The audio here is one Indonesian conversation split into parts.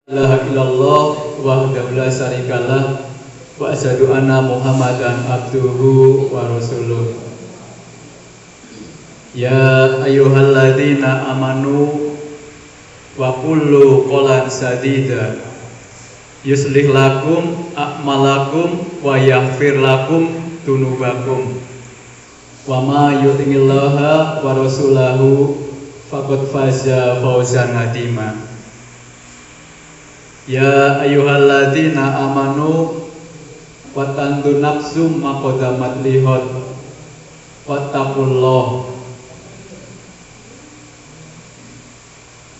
La ilaha illallah wahdahu la syarikalah wa asyhadu anna Muhammadan abduhu wa rasuluh. Ya ayyuhalladzina amanu wa qullu qawlan sadida yuslih lakum a'malakum wa yaghfir lakum dunubakum wa ma yuti'illaha wa rasulahu faqad faza fawzan adima. Ya ayyuhalladzina amanu wa tandu nafsum ma qaddamat lihad wattaqullah.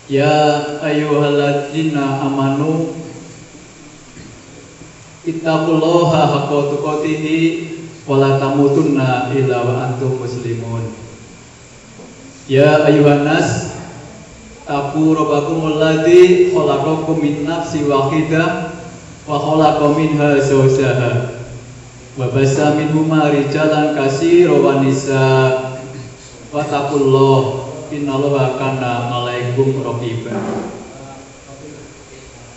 Ya ayyuhalladzina amanu ittaqullaha haqqa tuqatih wa la tamutunna illa wa antum muslimun. Ya ayyuhan nas taqu rabbakumul ladzi khalaqakum min nafsin wahidah wa khalaqa minha zawjaha wa bassa minhuma rijalan katsiran wa nisaa wa taqullaha innallaha kana 'alaikum raqiba.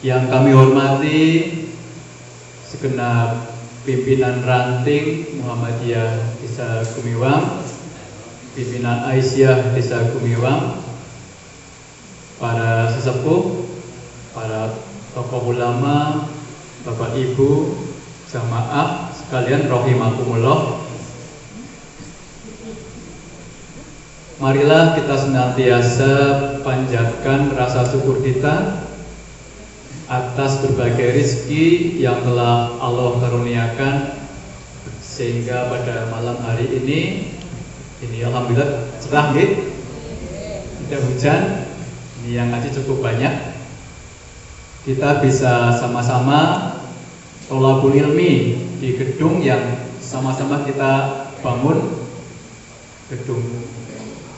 Yang kami hormati segenap pimpinan ranting Muhammadiyah Desa Gumiwang, pimpinan Aisyah Desa Gumiwang, para sesepuh, para tokoh ulama, bapak ibu, jamaah sekalian rahimakumullah. Marilah kita senantiasa panjatkan rasa syukur kita atas berbagai rezeki yang telah Allah karuniakan, sehingga pada malam hari ini alhamdulillah cerah nggih, tidak hujan. Ini yang ngaji cukup banyak. Kita bisa sama-sama tholabul ilmi di gedung yang sama-sama kita bangun. Gedung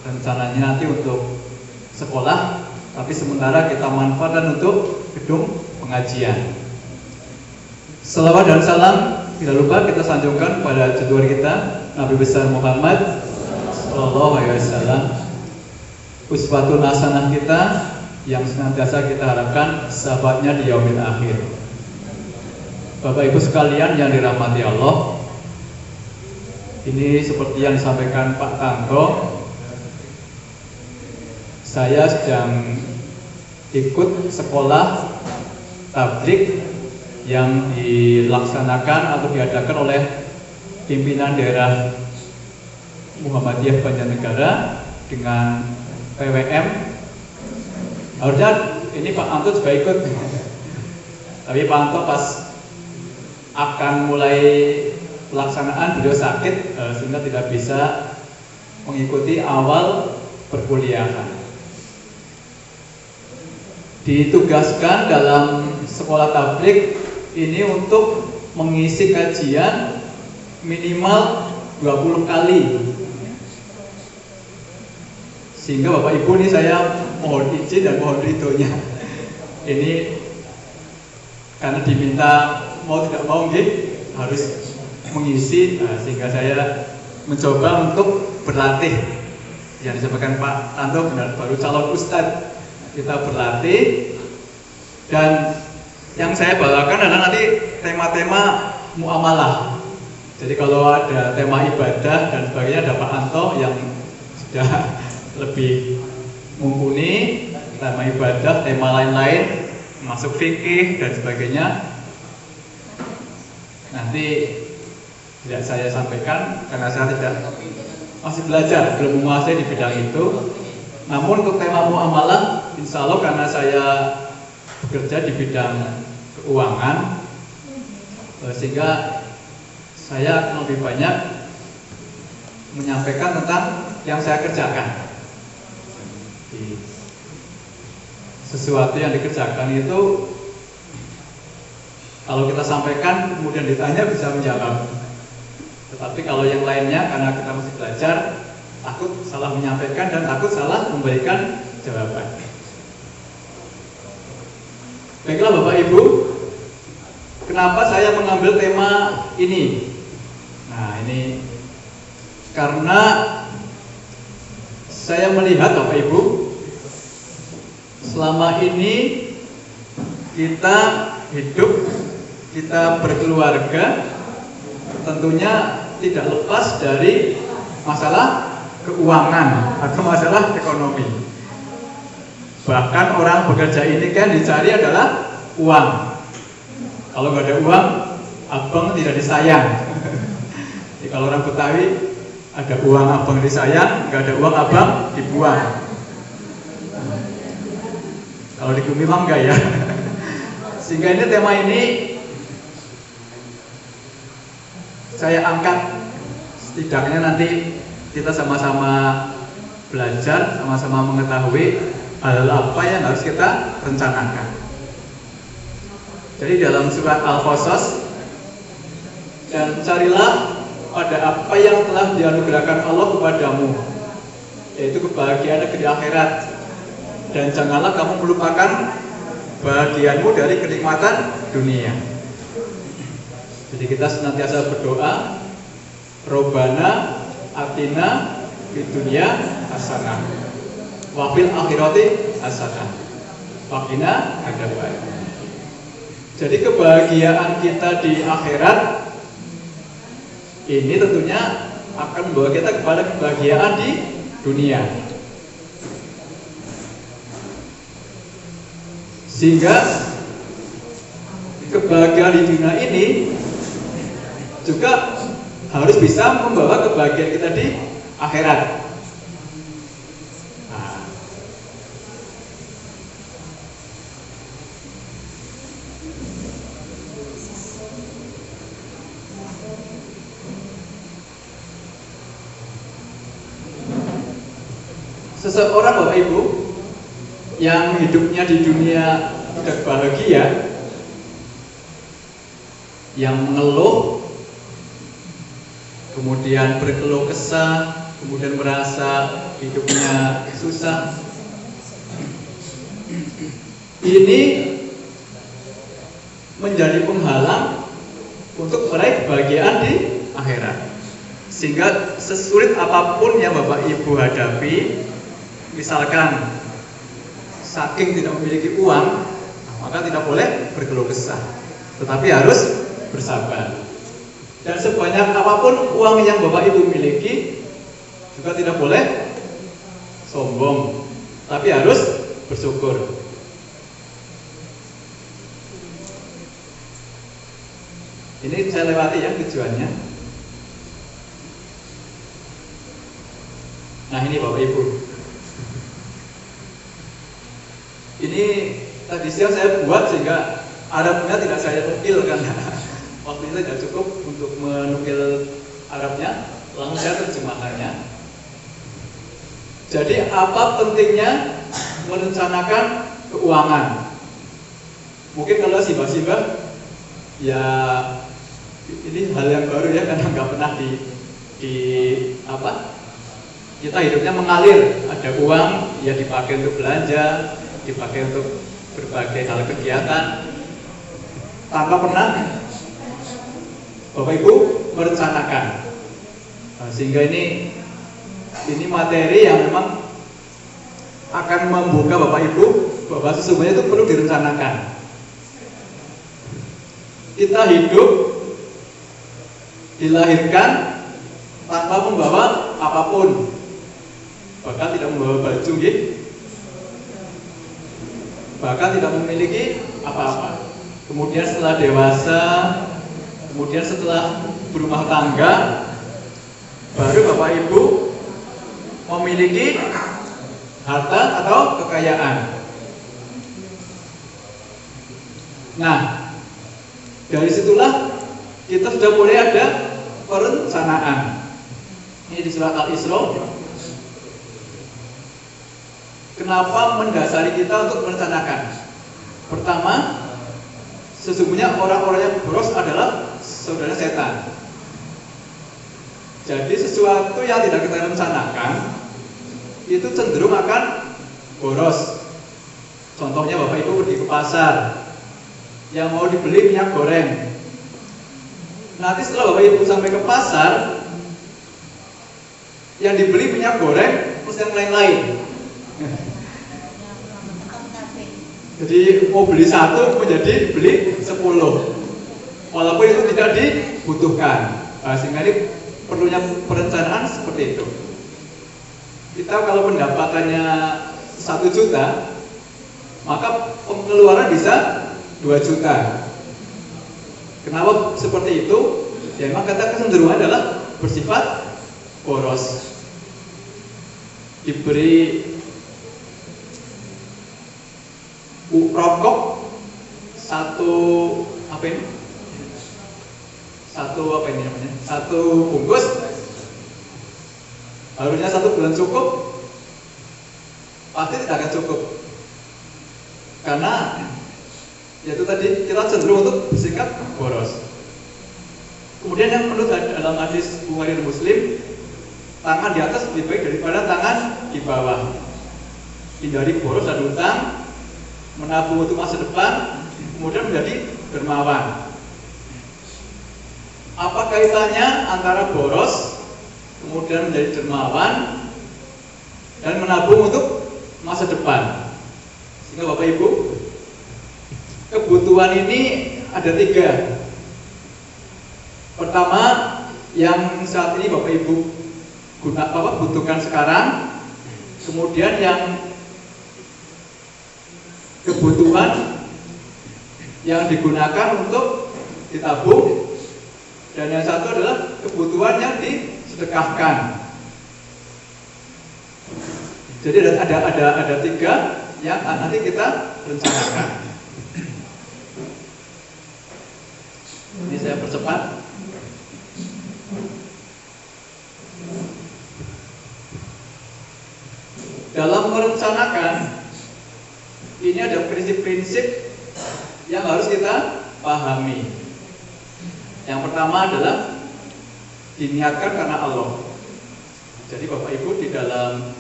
rencananya nanti untuk sekolah, tapi sementara kita manfaatkan untuk gedung pengajian. Selawat dan salam tidak lupa kita sanjungkan pada junjungan kita Nabi besar Muhammad sallallahu alaihi wasallam, uswatun hasanah kita yang senantiasa kita harapkan sahabatnya di yaumil akhir. Bapak Ibu sekalian yang dirahmati Allah, ini seperti yang disampaikan Pak Tanto, saya sedang ikut sekolah tabligh yang dilaksanakan atau diadakan oleh pimpinan daerah Muhammadiyah Banjarnegara dengan PWM. Harusnya ini Pak Anto juga ikut, tapi Pak Anto pas akan mulai pelaksanaan beliau sakit sehingga tidak bisa mengikuti awal perkuliahan. Ditugaskan dalam sekolah tabligh ini untuk mengisi kajian minimal 20 kali. Sehingga Bapak Ibu ini saya mohon izin dan mohon ridhonya. Ini karena diminta mau tidak mau harus mengisi, sehingga saya mencoba untuk berlatih. Yang disampaikan Pak Tanto benar, baru calon ustadz kita berlatih. Dan yang saya bawakan adalah nanti tema-tema muamalah. Jadi kalau ada tema ibadah dan sebagainya ada Pak Anto yang sudah lebih mumpuni, tema ibadah, tema lain-lain, masuk fikih dan sebagainya. Nanti tidak saya sampaikan karena saya masih belajar, belum menguasai di bidang itu. Namun untuk tema muamalah, insya Allah karena saya bekerja di bidang keuangan, sehingga saya akan lebih banyak menyampaikan tentang yang saya kerjakan. Sesuatu yang dikerjakan itu kalau kita sampaikan kemudian ditanya bisa menjawab. Tetapi kalau yang lainnya karena kita masih belajar, takut salah menyampaikan dan takut salah memberikan jawaban. Baiklah Bapak Ibu, kenapa saya mengambil tema ini? Nah, ini karena saya melihat Bapak Ibu, selama ini kita hidup, kita berkeluarga, tentunya tidak lepas dari masalah keuangan atau masalah ekonomi. Bahkan orang bekerja ini kan dicari adalah uang. Kalau nggak ada uang, abang tidak disayang. Jadi kalau orang Betawi, ada uang abang disayang, nggak ada uang abang dibuang. Kalau di Bumi mah enggak ya. Sehingga ini tema ini saya angkat, setidaknya nanti kita sama-sama belajar, sama-sama mengetahui hal apa yang harus kita rencanakan. Jadi dalam surat Al-Qasas, dan carilah pada apa yang telah dianugerahkan Allah kepadamu, yaitu kebahagiaan negeri akhirat, dan janganlah kamu melupakan bahagianmu dari kenikmatan dunia. Jadi kita senantiasa berdoa, Robbana atina fid dunya hasanah wa fil akhirati hasanah wa qina adzabannar. Jadi kebahagiaan kita di akhirat ini tentunya akan membawa kita kepada kebahagiaan di dunia. Sehingga kebahagiaan di dunia ini juga harus bisa membawa kebahagiaan kita di akhirat. Nah, seseorang Bapak Ibu yang hidupnya di dunia tidak bahagia, yang mengeluh, kemudian berkeluh kesah, kemudian merasa hidupnya susah, ini menjadi penghalang untuk meraih kebahagiaan di akhirat. Sehingga sesulit apapun yang Bapak Ibu hadapi, misalkan saking tidak memiliki uang, maka tidak boleh berkeluh kesah, tetapi harus bersabar. Dan sebanyak apapun uang yang Bapak Ibu miliki, juga tidak boleh sombong, tapi harus bersyukur. Ini saya lewati ya tujuannya. Nah ini Bapak Ibu, ini tadi siang saya buat sehingga Arabnya tidak saya nukil karena waktu itu tidak cukup untuk menukil Arabnya, langsung saya terjemahkannya. Jadi apa pentingnya merencanakan keuangan? Mungkin kalau sibah-sibah, ya ini hal yang baru ya, karena nggak pernah kita hidupnya mengalir, ada uang ya dipakai untuk belanja, dipakai untuk berbagai hal kegiatan, tanpa pernah Bapak Ibu merencanakan. Nah, sehingga ini materi yang memang akan membuka Bapak Ibu bahwa sesungguhnya itu perlu direncanakan. Kita hidup dilahirkan tanpa membawa apapun, bahkan tidak membawa baju, bahkan tidak memiliki apa-apa. Kemudian setelah dewasa, kemudian setelah berumah tangga, baru Bapak Ibu memiliki harta atau kekayaan. Nah, dari situlah kita sudah mulai ada perencanaan. Ini di surat Al-Isra. Kenapa mendasari kita untuk merencanakan? Pertama, sesungguhnya orang-orang yang boros adalah saudara setan. Jadi sesuatu yang tidak kita rencanakan itu cenderung akan boros. Contohnya Bapak Ibu pergi ke pasar, yang mau dibeli minyak goreng. Nanti setelah Bapak Ibu sampai ke pasar, yang dibeli minyak goreng terus yang lain-lain. Jadi mau beli 1 menjadi beli 10, walaupun itu tidak dibutuhkan. Sehingga ini perlunya perencanaan seperti itu. Kita kalau pendapatannya 1 juta, maka pengeluaran bisa 2 juta. Kenapa seperti itu? Ya memang kata kecenderungan adalah bersifat boros. Diberi rokok 1 bungkus, harusnya 1 bulan cukup, pasti tidak akan cukup. Karena yaitu tadi kita cenderung untuk bersikap boros. Kemudian yang menurut dalam hadis Bukhari dan Muslim, tangan di atas lebih baik daripada tangan di bawah. Hindari boros dan hutang, menabung untuk masa depan, kemudian menjadi dermawan. Apa kaitannya antara boros, kemudian menjadi dermawan, dan menabung untuk masa depan? Sehingga Bapak Ibu, kebutuhan ini ada 3. Pertama, yang saat ini Bapak Ibu butuhkan sekarang. Kemudian yang kebutuhan yang digunakan untuk ditabung, dan yang satu adalah kebutuhan yang disedekahkan. Jadi ada 3 yang nanti kita rencanakan. Ini saya percepat. Dalam merencanakan, ini ada prinsip-prinsip yang harus kita pahami. Yang pertama adalah diniatkan karena Allah. Jadi Bapak Ibu di dalam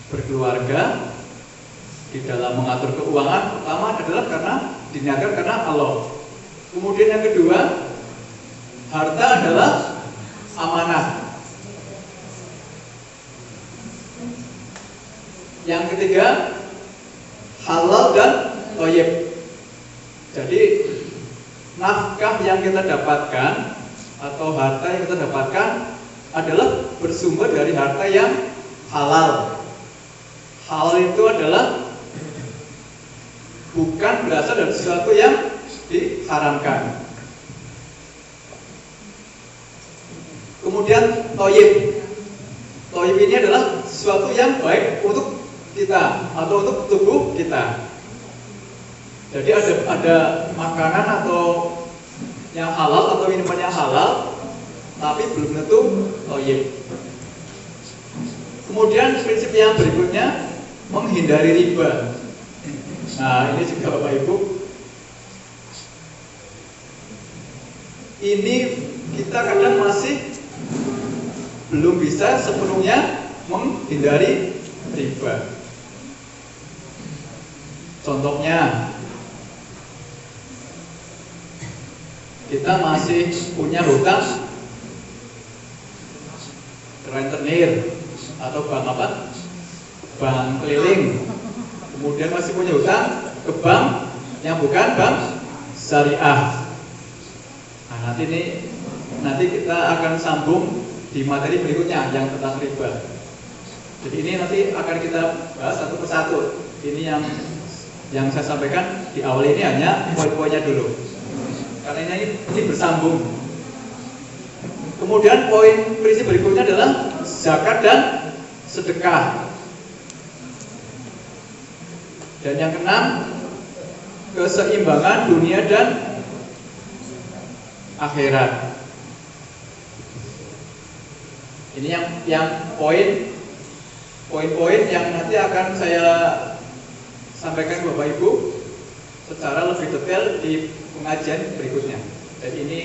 berkeluarga, di dalam mengatur keuangan, pertama adalah karena diniatkan karena Allah. Kemudian yang kedua, harta adalah amanah. Yang ketiga, halal dan thayyib. Jadi nafkah yang kita dapatkan atau harta yang kita dapatkan adalah bersumber dari harta yang halal. Halal itu adalah bukan berasal dari sesuatu yang diharamkan. Kemudian thayyib. Thayyib ini adalah sesuatu yang baik untuk kita atau untuk tubuh kita. Jadi ada makanan atau yang halal atau minuman yang halal, tapi belum tentu thayyib. Kemudian prinsip yang berikutnya, menghindari riba. Nah, ini juga Bapak Ibu, ini kita kadang masih belum bisa sepenuhnya menghindari riba. Contohnya, kita masih punya hutang rentenir atau bank apa? Bank keliling. Kemudian masih punya hutang ke bank yang bukan bank syariah. Nah, nanti kita akan sambung di materi berikutnya yang tentang riba. Jadi ini nanti akan kita bahas satu persatu. Ini yang saya sampaikan di awal ini hanya poin-poinnya dulu, karena ini bersambung. Kemudian poin prinsip berikutnya adalah zakat dan sedekah. Dan yang keenam, keseimbangan dunia dan akhirat. Ini yang poin-poin yang nanti akan saya sampaikan Bapak Ibu secara lebih detail di pengajian berikutnya. Jadi ini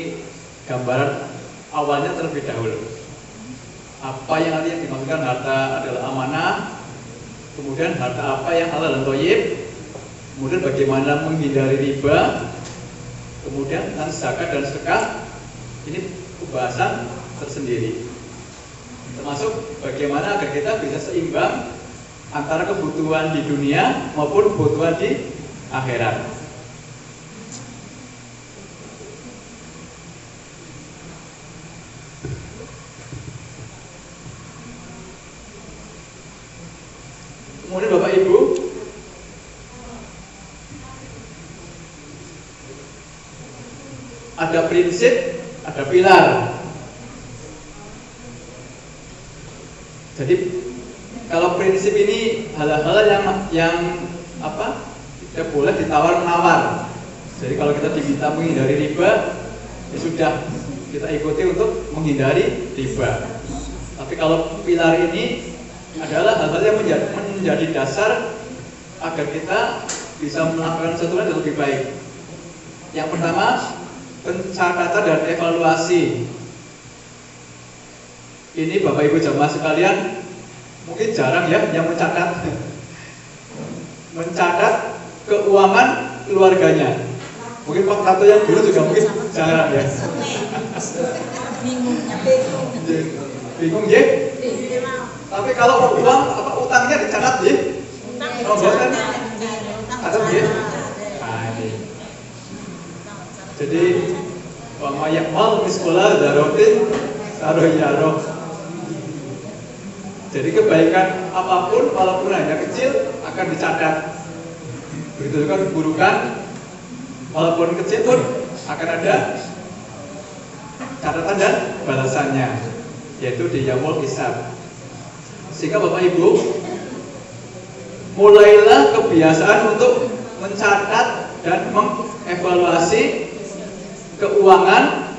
gambaran awalnya terlebih dahulu. Apa yang nanti yang dimaksudkan harta adalah amanah, kemudian harta apa yang halal dan thayyib, kemudian bagaimana menghindari riba, kemudian tentang zakat dan sedekah. Ini pembahasan tersendiri, termasuk bagaimana agar kita bisa seimbang antara kebutuhan di dunia maupun kebutuhan di akhirat. Kemudian Bapak Ibu, ada prinsip, ada pilar. Jadi kalau prinsip ini hal-hal yang tidak boleh ditawar-menawar. Jadi kalau kita diminta menghindari riba, ya sudah kita ikuti untuk menghindari riba. Tapi kalau pilar ini adalah hal-hal yang menjadi dasar agar kita bisa melakukan sesuatu yang lebih baik. Yang pertama, pencatatan dan evaluasi. Ini Bapak Ibu jamaah sekalian, mungkin jarang ya yang mencatat keuangan keluarganya. Mungkin Pak Tato yang dulu juga mungkin jarang ya. Bingung ya? Tapi kalau uang utangnya dicatat ya? Rombongan catat ya? Jadi wa ma ya'mal misqala dzarratin yara. Jadi kebaikan apapun walaupun hanya kecil akan dicatat. Begitu juga keburukan walaupun kecil pun akan ada catatan dan balasannya, yaitu di yaumul hisab. Sehingga Bapak Ibu, mulailah kebiasaan untuk mencatat dan mengevaluasi keuangan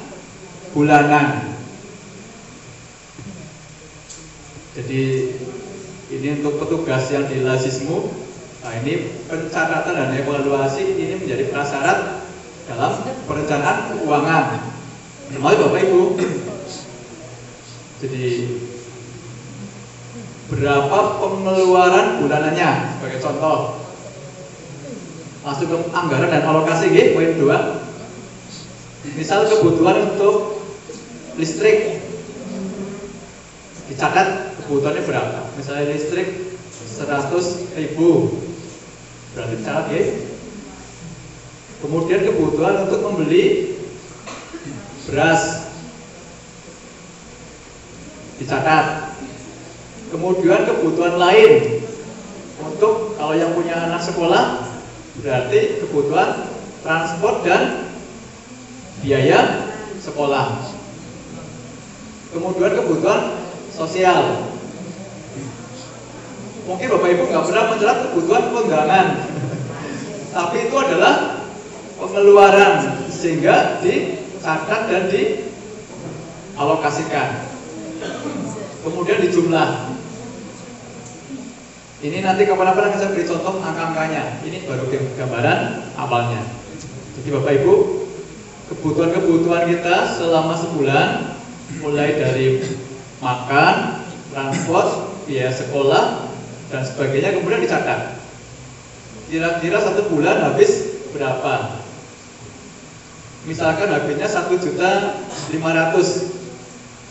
bulanan. Jadi ini untuk petugas yang di Lazismu. Nah, ini pencatatan dan evaluasi ini menjadi prasyarat dalam perencanaan keuangan. Termasuk Bapak Ibu. Jadi berapa pengeluaran bulanannya sebagai contoh. Masuk ke anggaran dan alokasi nggih, poin 2. Misal kebutuhan untuk listrik, dicatat kebutuhannya berapa. Misalnya listrik 100.000, berarti dicatat ya. Kemudian kebutuhan untuk membeli beras, dicatat. Kemudian kebutuhan lain untuk kalau yang punya anak sekolah, berarti kebutuhan transport dan biaya sekolah. Kemudian kebutuhan sosial. Mungkin Bapak Ibu nggak pernah mencatat kebutuhan tunggangan, tapi itu adalah pengeluaran sehingga dicatat dan dialokasikan. Kemudian dijumlah. Ini nanti kapan-kapan saya beri contoh angka-angkanya. Ini baru gambaran awalnya. Jadi Bapak Ibu, kebutuhan-kebutuhan kita selama sebulan, mulai dari makan, transport, biaya sekolah, dan sebagainya, kemudian dicatat. Kira-kira 1 bulan habis berapa? Misalkan habisnya 1.500.000,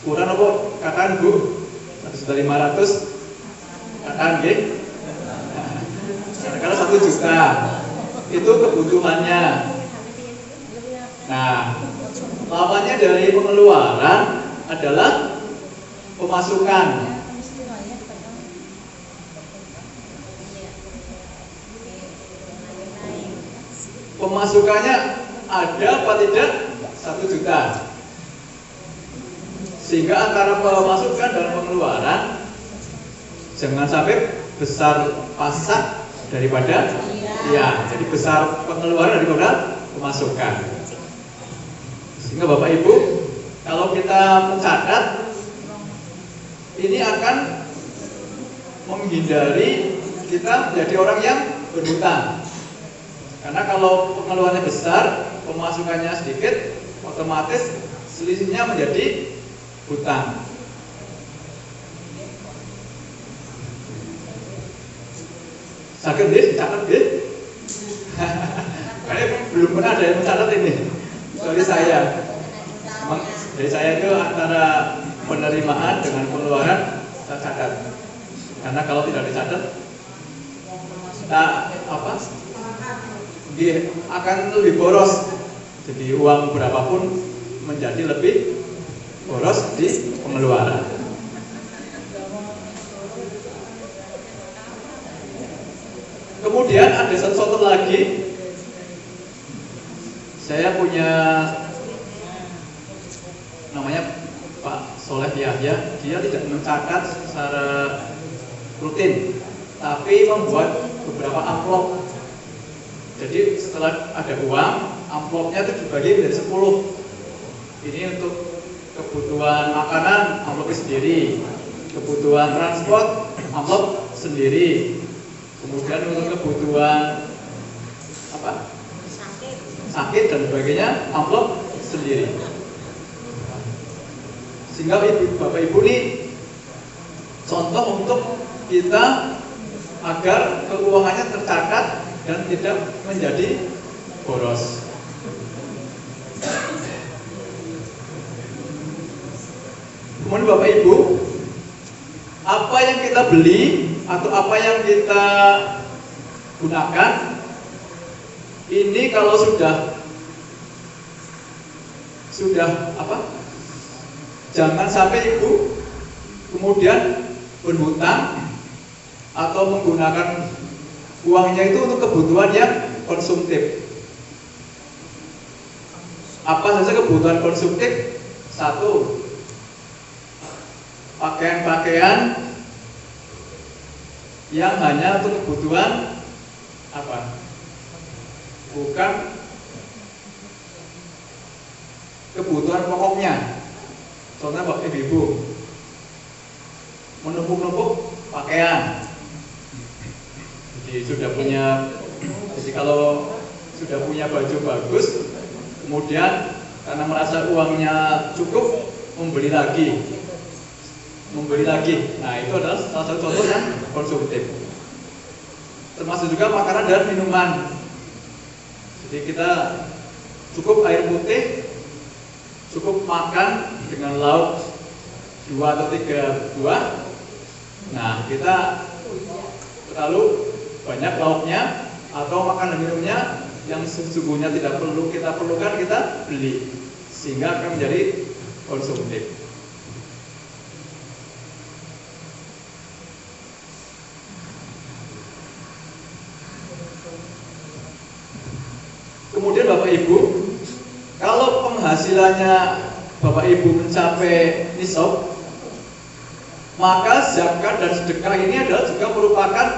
kurang apa? Katakan Bu, 1.500.000, katakan nggih. Kalau 1 juta itu kebutuhannya. Nah, lawannya dari pengeluaran adalah pemasukan. Pemasukannya ada apa tidak? 1 juta. Sehingga antara pemasukan dan pengeluaran jangan sampai besar pasak daripada jadi besar pengeluaran daripada pemasukan. Sehingga Bapak Ibu, kalau kita mencatat, ini akan menghindari kita menjadi orang yang berhutang. Karena kalau pengeluarannya besar, pemasukannya sedikit, otomatis selisihnya menjadi hutang. Sakit deh, catat deh. Kayak belum pernah ada yang mencatat ini. Sorry saya. Jadi saya itu antara penerimaan dengan pengeluaran saya catat. Karena kalau tidak dicatat, kita dia akan lebih boros. Jadi uang berapapun menjadi lebih boros di pengeluaran. Kemudian ada satu lagi, saya punya namanya Pak Soleh Yahya, dia tidak mencatat secara rutin, tapi membuat beberapa amplop. Jadi setelah ada uang, amplopnya itu dibagi menjadi 10. Ini untuk kebutuhan makanan, amplopnya sendiri. Kebutuhan transport, amplop sendiri. Kemudian untuk kebutuhan sakit dan sebagainya, amplop sendiri. Sehingga Bapak Ibu ini contoh untuk kita agar keuangannya tercatat dan tidak menjadi boros. Kemudian Bapak Ibu, apa yang kita beli atau apa yang kita gunakan ini kalau sudah jangan sampai Ibu kemudian berhutang atau menggunakan uangnya itu untuk kebutuhan yang konsumtif. Apa saja kebutuhan konsumtif? 1, pakaian-pakaian yang hanya untuk kebutuhan bukan kebutuhan pokoknya. Contohnya Bapak Ibu menumpuk-numpuk pakaian. Jadi kalau sudah punya baju bagus, kemudian karena merasa uangnya cukup membeli lagi. Nah, itu adalah salah satu contoh yang konsumtif. Termasuk juga makanan dan minuman. Jadi kita cukup air putih, cukup makan dengan lauk 2 atau 3 buah. Nah, kita terlalu banyak lauknya atau makan dan minumnya yang sesungguhnya tidak perlu kita perlukan, kita beli, sehingga akan menjadi konsumtif. Kemudian Bapak Ibu, kalau penghasilannya Bapak Ibu mencapai nisab, maka zakat dan sedekah ini adalah juga merupakan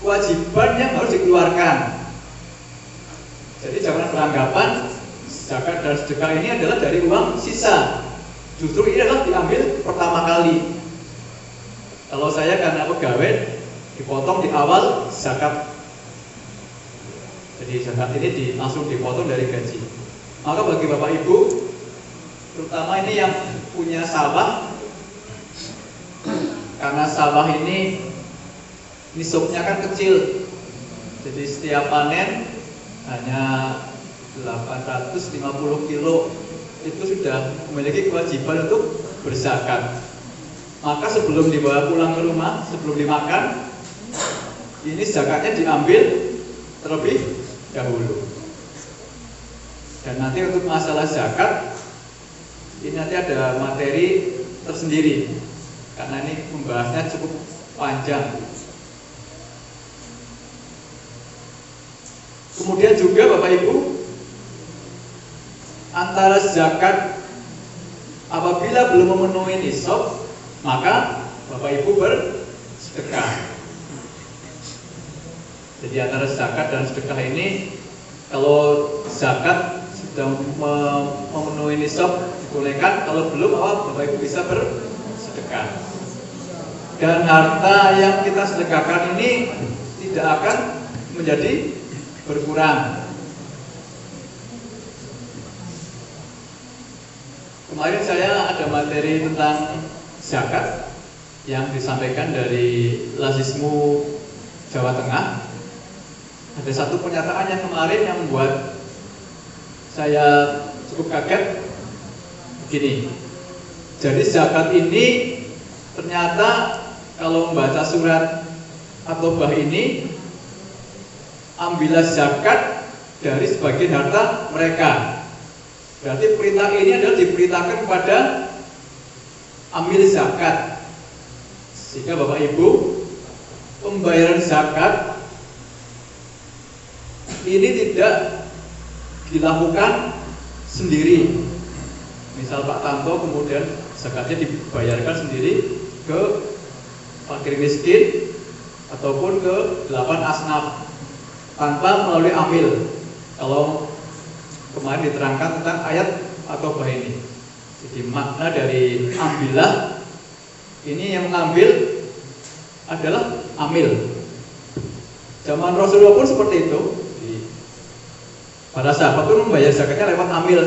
kewajiban yang harus dikeluarkan. Jadi jangan beranggapan zakat dan sedekah ini adalah dari uang sisa. Justru ini adalah diambil pertama kali. Kalau saya karena pegawai, dipotong di awal zakat. Jadi zakat ini langsung dipotong dari gaji. Maka bagi Bapak Ibu, terutama ini yang punya sawah, karena sawah ini nisabnya kan kecil, jadi setiap panen hanya 850 kilo, itu sudah memiliki kewajiban untuk berzakat. Maka sebelum dibawa pulang ke rumah, sebelum dimakan, ini zakatnya diambil terlebih dahulu. Dan nanti untuk masalah zakat, ini nanti ada materi tersendiri, karena ini membahasnya cukup panjang. Kemudian juga Bapak Ibu, antara zakat apabila belum memenuhi nisab, maka Bapak Ibu bersedekah. Jadi antara zakat dan sedekah ini, kalau zakat sudah memenuhi nisab dibolehkan, kalau belum Bapak Ibu bisa bersedekah. Dan harta yang kita sedekahkan ini tidak akan menjadi berkurang. Kemarin saya ada materi tentang zakat yang disampaikan dari Lasismu Jawa Tengah. Ada satu pernyataan yang kemarin yang membuat saya cukup kaget. Begini, jadi zakat ini ternyata kalau membaca surat at-Taubah ini ambillah zakat dari sebagian harta mereka. Berarti perintah ini adalah diperintahkan kepada ambil zakat. Sehingga Bapak Ibu, pembayaran zakat ini tidak dilakukan sendiri. Misal Pak Tanto kemudian zakatnya dibayarkan sendiri ke fakir miskin ataupun ke 8 asnaf tanpa melalui amil. Kalau kemarin diterangkan tentang ayat atau bah ini. Jadi makna dari ambillah ini yang mengambil adalah amil. Zaman Rasulullah pun seperti itu. Para sahabat pun membayar zakatnya lewat amil.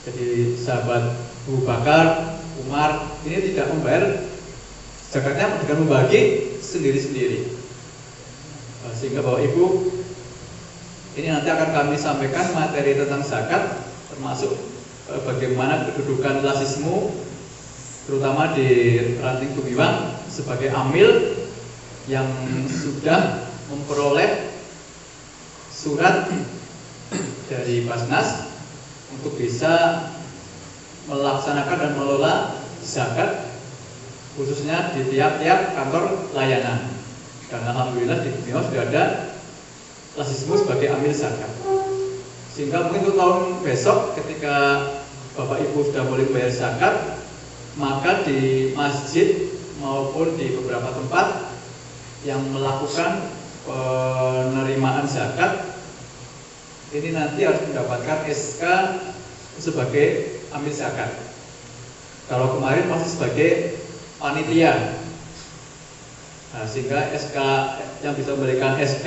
Jadi sahabat Abu Bakar, Umar ini tidak membayar zakatnya dengan membagi sendiri-sendiri. Sehingga Bapak Ibu, ini nanti akan kami sampaikan materi tentang zakat, termasuk bagaimana kedudukan lasismu, terutama di Ranting Gumiwang sebagai amil yang sudah memperoleh surat dari Basnas untuk bisa melaksanakan dan mengelola zakat khususnya di tiap-tiap kantor layanan. Dan alhamdulillah di Gumiwang sudah ada lasismu sebagai amil zakat. Sehingga mungkin untuk tahun besok ketika Bapak Ibu sudah boleh bayar zakat, maka di masjid maupun di beberapa tempat yang melakukan penerimaan zakat ini nanti harus mendapatkan SK sebagai amil zakat. Kalau kemarin masih sebagai panitia, nah, sehingga SK yang bisa memberikan SK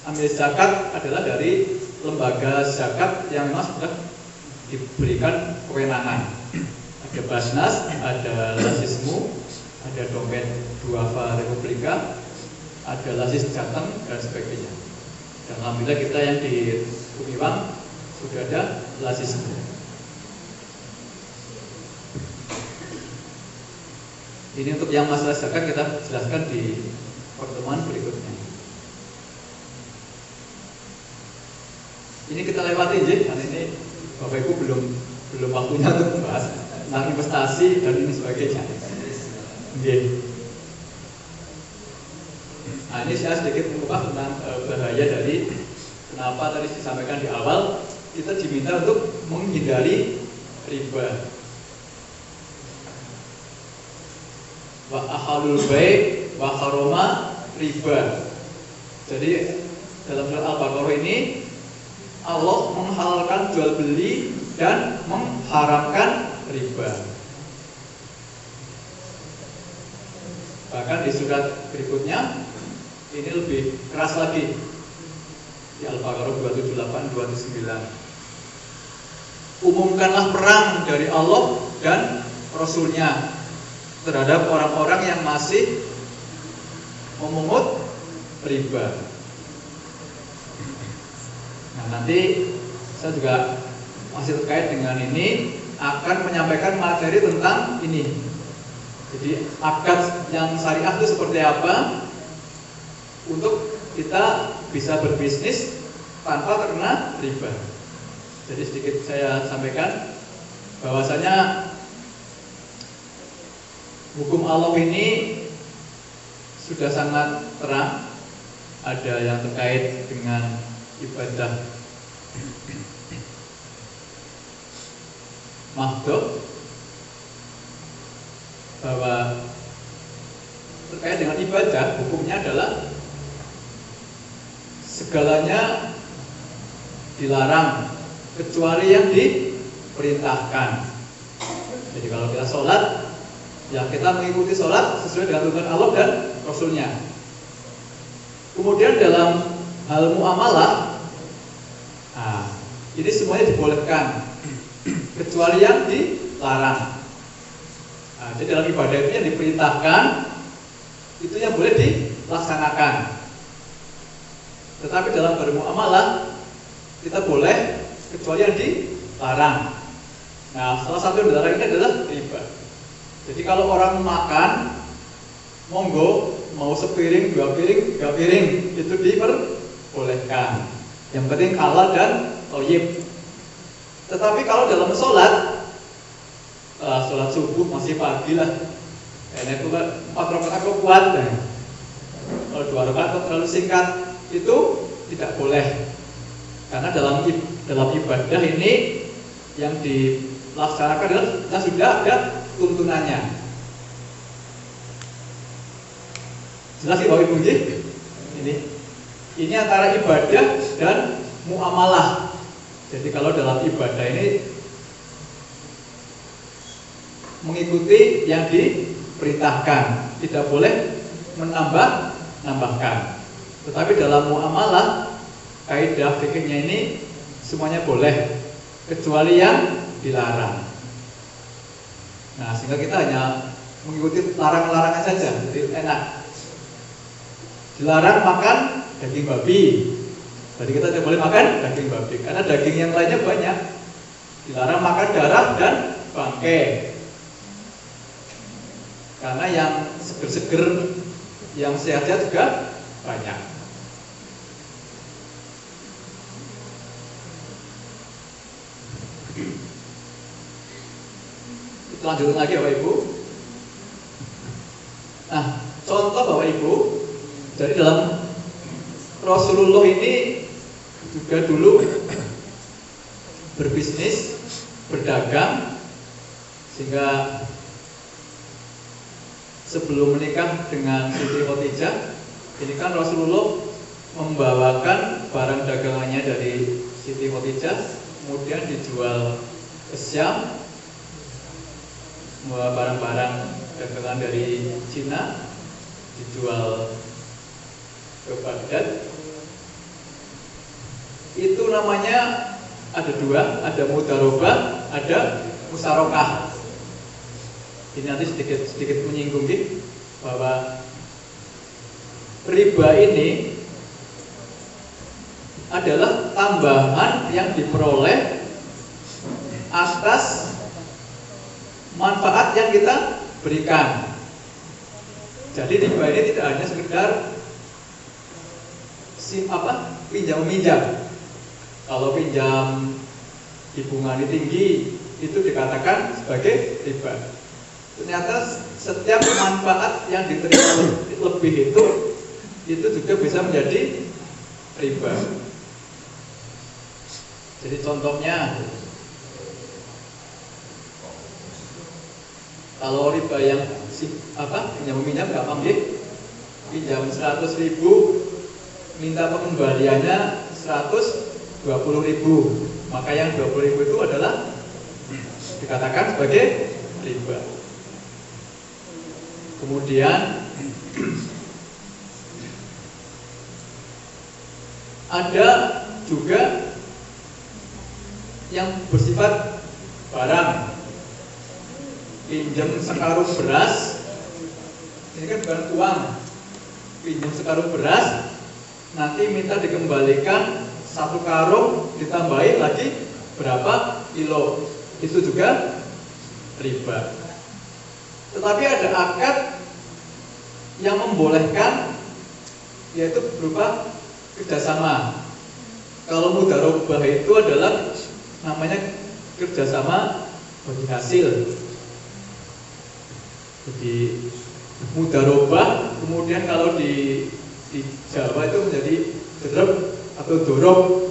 amil zakat adalah dari lembaga zakat yang memang sudah diberikan kewenangan. Ada Basnas, ada Lasismu, ada dompet Duafa Republika, ada Lasis Jateng dan sebagainya. Dan alhamdulillah kita yang di Gumiwang sudah ada Lasismu. Ini untuk yang masalah zakat kita jelaskan di pertemuan berikutnya. Ini kita lewati aja, karena ini Bapak Ibu belum waktunya untuk membahas tentang investasi dan ini sebagainya. Nah, ini saya sedikit mengupas tentang bahaya dari kenapa tadi disampaikan di awal kita diminta untuk menghindari riba. Wa ahalul bai' wa haroma riba. Jadi dalam surat Al-Baqarah ini Allah menghalalkan jual beli dan mengharamkan riba. Bahkan di surat berikutnya ini lebih keras lagi di Al-Baqarah 278-279. Umumkanlah perang dari Allah dan Rasulnya terhadap orang-orang yang masih memungut riba. Nah, nanti saya juga masih terkait dengan ini akan menyampaikan materi tentang ini. Jadi akad yang syariah itu seperti apa untuk kita bisa berbisnis tanpa terkena riba. Jadi sedikit saya sampaikan bahwasanya hukum Allah ini sudah sangat terang. Ada yang terkait dengan ibadah mahdhuf, bahwa terkait dengan ibadah hukumnya adalah segalanya dilarang kecuali yang diperintahkan. Jadi kalau kita sholat, ya kita mengikuti sholat sesuai dengan tuntunan Allah dan Rasulnya. Kemudian dalam hal muamalah, nah, ini semuanya dibolehkan kecuali yang dilarang. Nah, jadi dalam ibadah itu yang diperintahkan itu yang boleh dilaksanakan. Tetapi dalam bermuamalah kita boleh kecuali yang dilarang. Nah, salah satu yang dilarang ini adalah riba. Jadi kalau orang makan, monggo mau sepiring, 2 piring, 3 piring itu diperbolehkan. Yang penting halal dan thayyib. Tetapi kalau dalam sholat subuh masih pagi lah, karena itu kan 4 rakaat kok kuat, kalau 2 rakaat kok terlalu singkat, itu tidak boleh. Karena dalam ibadah ini yang dilaksanakan adalah kita sudah ada tuntunannya. Jelas sih Bapak Ibu ini antara ibadah dan muamalah. Jadi kalau dalam ibadah ini mengikuti yang diperintahkan, tidak boleh menambahkan. Tetapi dalam muamalah, kaidah fikihnya ini semuanya boleh, kecuali yang dilarang. Nah, sehingga kita hanya mengikuti larangan-larangan saja, jadi enak. Dilarang makan daging babi, jadi kita tidak boleh makan daging babi, karena daging yang lainnya banyak. Dilarang makan darah dan bangkai, karena yang seger-seger, yang sehat-sehat juga banyak. Kita lanjutkan lagi Bapak Ibu. Nah, contoh Bapak Ibu, jadi dalam Rasulullah ini juga dulu berbisnis, berdagang, sehingga sebelum menikah dengan Siti Khadijah, ini kan Rasulullah membawakan barang dagangannya dari Siti Khadijah, kemudian dijual ke Syam. Semua barang-barang dagangan dari Cina dijual ke Baghdad. Itu namanya ada 2, ada mudharabah, ada musyarakah. Ini nanti sedikit menyinggung bahwa riba ini adalah tambahan yang diperoleh atas manfaat yang kita berikan. Jadi riba ini tidak hanya sekedar pinjam meminjam. Kalau pinjam di bunga tinggi itu dikatakan sebagai riba. Ternyata setiap manfaat yang diterima lebih itu juga bisa menjadi riba. Jadi contohnya, kalau riba yang pinjam meminjam gampang pinjam 100.000, minta pengembaliannya 120.000, maka yang 20.000 itu adalah dikatakan sebagai riba. Kemudian ada juga yang bersifat barang. Pinjam sekarung beras, ini kan bukan uang. Pinjam sekarung beras, nanti minta dikembalikan 1 karung, ditambahin lagi berapa kilo, itu juga riba. Tetapi ada akad yang membolehkan, yaitu berupa kerjasama. Kalau mudharabah itu adalah namanya kerjasama bagi hasil. Jadi mudharabah, kemudian kalau di Jawa itu menjadi derep atau dorop.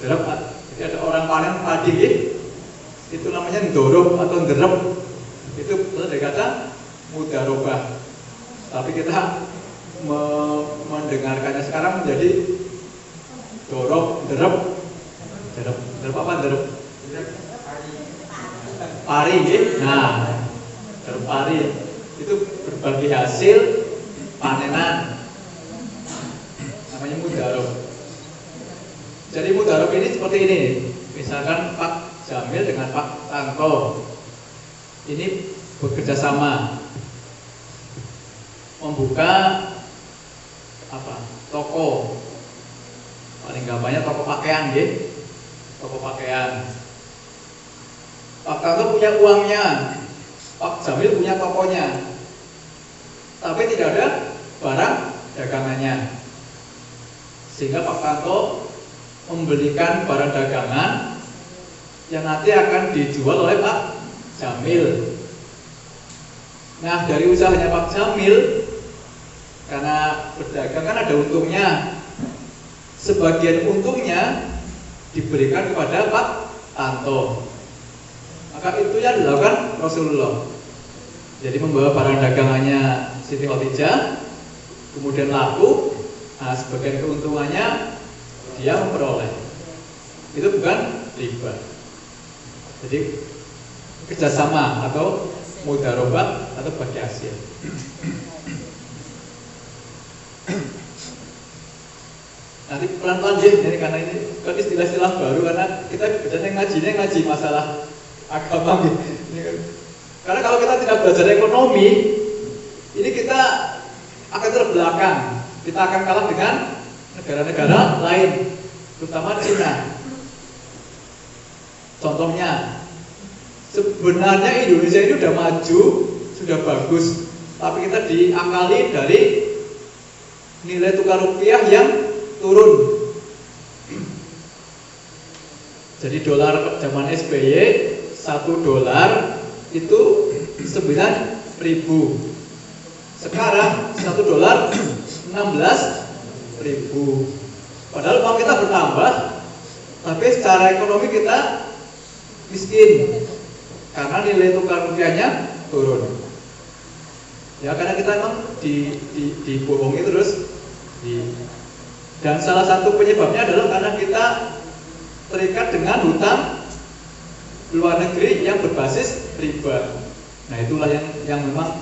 Derep, jadi ada orang panen padi, itu namanya dorop atau derep. Itu dari kata mudharabah. Tapi kita mendengarkannya sekarang menjadi dorop, derep apa derep? Pari, nah. Pari itu berbagi hasil panenan, namanya mudharab. Jadi mudharab ini seperti ini. Misalkan Pak Jamil dengan Pak Tanto ini bekerja sama membuka toko, paling gampangnya toko pakaian, toko pakaian. Pak Tanto punya uangnya, Pak Jamil punya tokonya, tapi tidak ada barang dagangannya. Sehingga Pak Tanto membelikan barang dagangan yang nanti akan dijual oleh Pak Jamil. Nah, dari usahanya Pak Jamil, karena berdagang kan ada untungnya, sebagian untungnya diberikan kepada Pak Tanto. Maka itu yang dilakukan Rasulullah. Jadi membawa barang dagangannya Siti Khadijah, kemudian laku, nah sebagian keuntungannya dia memperoleh. Itu bukan riba. Jadi kerjasama atau mudharabah atau bagi hasil. Nanti pelan-pelan ya, ini karena ini kan istilah-istilah baru, karena kita biasanya ngaji masalah agama gitu. Karena kalau kita tidak belajar ekonomi, ini kita akan terbelakang. Kita akan kalah dengan negara-negara lain, terutama Cina. Contohnya, sebenarnya Indonesia ini sudah maju, sudah bagus, tapi kita diakali dari nilai tukar rupiah yang turun. Jadi dolar zaman SBY 1 dolar itu 9.000. Sekarang 1 dolar 16.000. Padahal uang kita bertambah, tapi secara ekonomi kita miskin karena nilai tukar rupiahnya turun. Ya karena kita memang dibohongi terus. Dan salah satu penyebabnya adalah karena kita terikat dengan hutang luar negeri yang berbasis riba. Nah itulah yang memang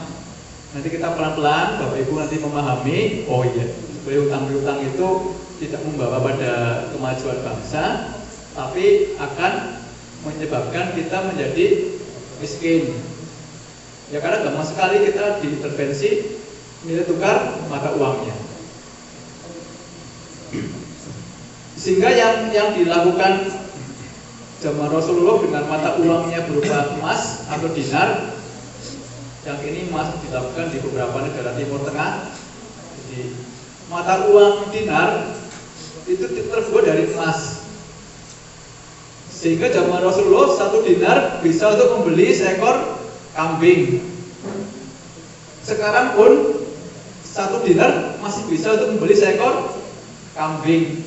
nanti kita pelan-pelan Bapak Ibu nanti memahami. Oh iya, supaya hutang-hutang itu tidak membawa pada kemajuan bangsa, tapi akan menyebabkan kita menjadi miskin. Ya karena gampang sekali kita diintervensi nilai tukar mata uangnya. Sehingga yang dilakukan zaman Rasulullah dengan mata uangnya berupa emas atau dinar, yang ini masih dilakukan di beberapa negara Timur Tengah. Jadi mata uang dinar itu terbuat dari emas. Sehingga zaman Rasulullah 1 dinar bisa untuk membeli seekor kambing. Sekarang pun 1 dinar masih bisa untuk membeli seekor kambing.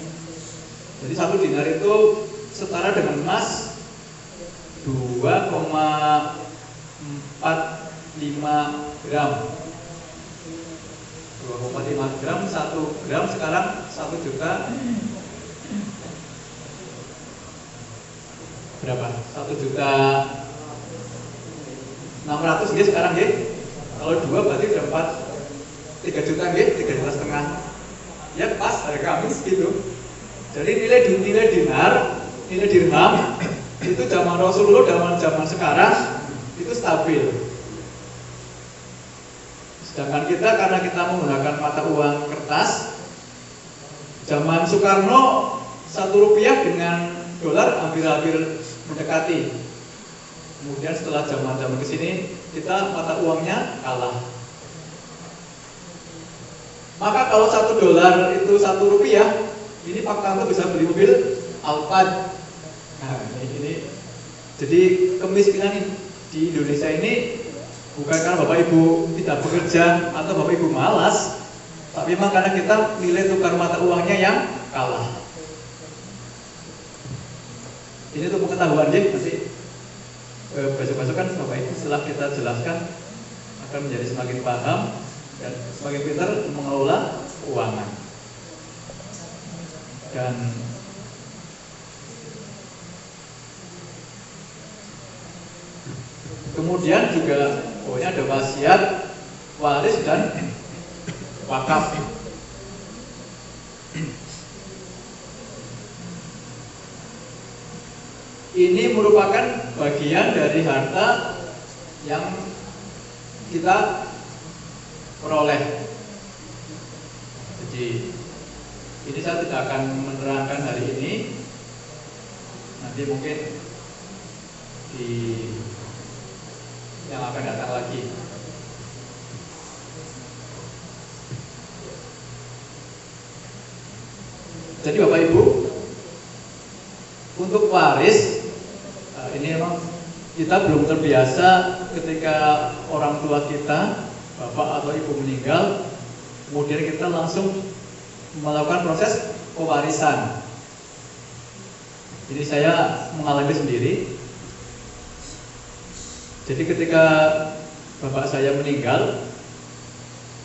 Jadi 1 dinar itu setara dengan emas 2,45 gram. 2,5 gram, 1 gram sekarang 1 juta berapa? 1 juta 600 gitu sekarang ya. Kalau 2 berarti udah 3 juta gitu, 3 juta setengah. Ya pas harga kami segitu. Jadi nilai dinar, nilai dirham itu zaman Rasulullah, zaman sekarang itu stabil. Sedangkan kita karena kita menggunakan mata uang kertas, zaman Soekarno 1 rupiah dengan dolar hampir-hampir mendekati. Kemudian setelah zaman kesini kita mata uangnya kalah. Maka kalau 1 dolar itu 1 rupiah, ini Pak Tanto bisa beli mobil Alphard. Nah ini jadi kemiskinan di Indonesia ini bukan karena Bapak Ibu tidak bekerja atau Bapak Ibu malas, tapi memang karena kita nilai tukar mata uangnya yang kalah. Ini untuk pengetahuan ya, nanti besok-besok kan Bapak Ibu setelah kita jelaskan akan menjadi semakin paham dan semakin pintar mengelola keuangan. Dan kemudian juga pokoknya ada wasiat, waris dan wakaf. Ini merupakan bagian dari harta yang kita peroleh. Jadi ini saya tidak akan menerangkan hari ini. Nanti mungkin di yang akan datang lagi. Jadi Bapak Ibu, untuk waris, ini memang kita belum terbiasa ketika orang tua kita, bapak atau ibu meninggal, kemudian kita langsung melakukan proses pewarisan. Jadi saya mengalami sendiri. Jadi ketika bapak saya meninggal,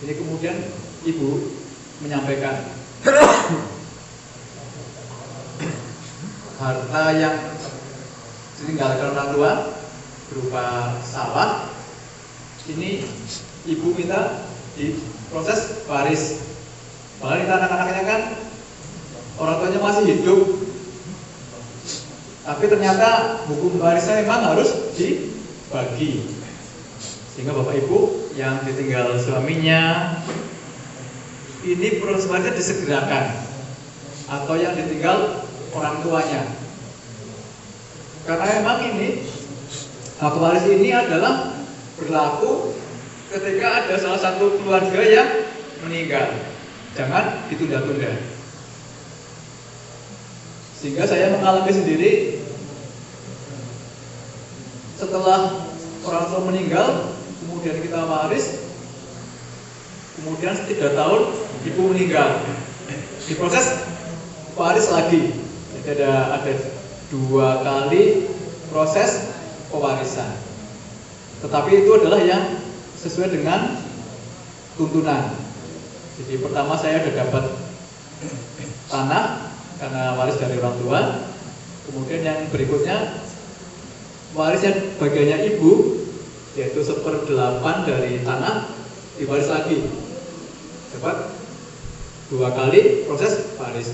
ini kemudian ibu menyampaikan harta yang ditinggalkan orang tua berupa sawah, ini ibu minta diproses waris. Bahkan kita anak-anaknya kan orang tuanya masih hidup, tapi ternyata hukum warisnya memang harus dibagi, sehingga bapak ibu yang ditinggal suaminya ini proses warisnya disegerakan, atau yang ditinggal orang tuanya. Karena memang ini hak waris ini adalah berlaku ketika ada salah satu keluarga yang meninggal. Jangan ditunda-tunda. Sehingga saya mengalami sendiri, setelah orang tua meninggal, kemudian kita waris, kemudian 3 tahun ibu meninggal, diproses waris lagi. Jadi ada 2 kali proses pewarisan. Tetapi itu adalah yang sesuai dengan tuntunan. Jadi pertama saya sudah dapat tanah karena waris dari orang tua. Kemudian yang berikutnya warisnya bagiannya ibu, yaitu 1/8 dari tanah diwaris lagi. Dapat 2 kali proses waris.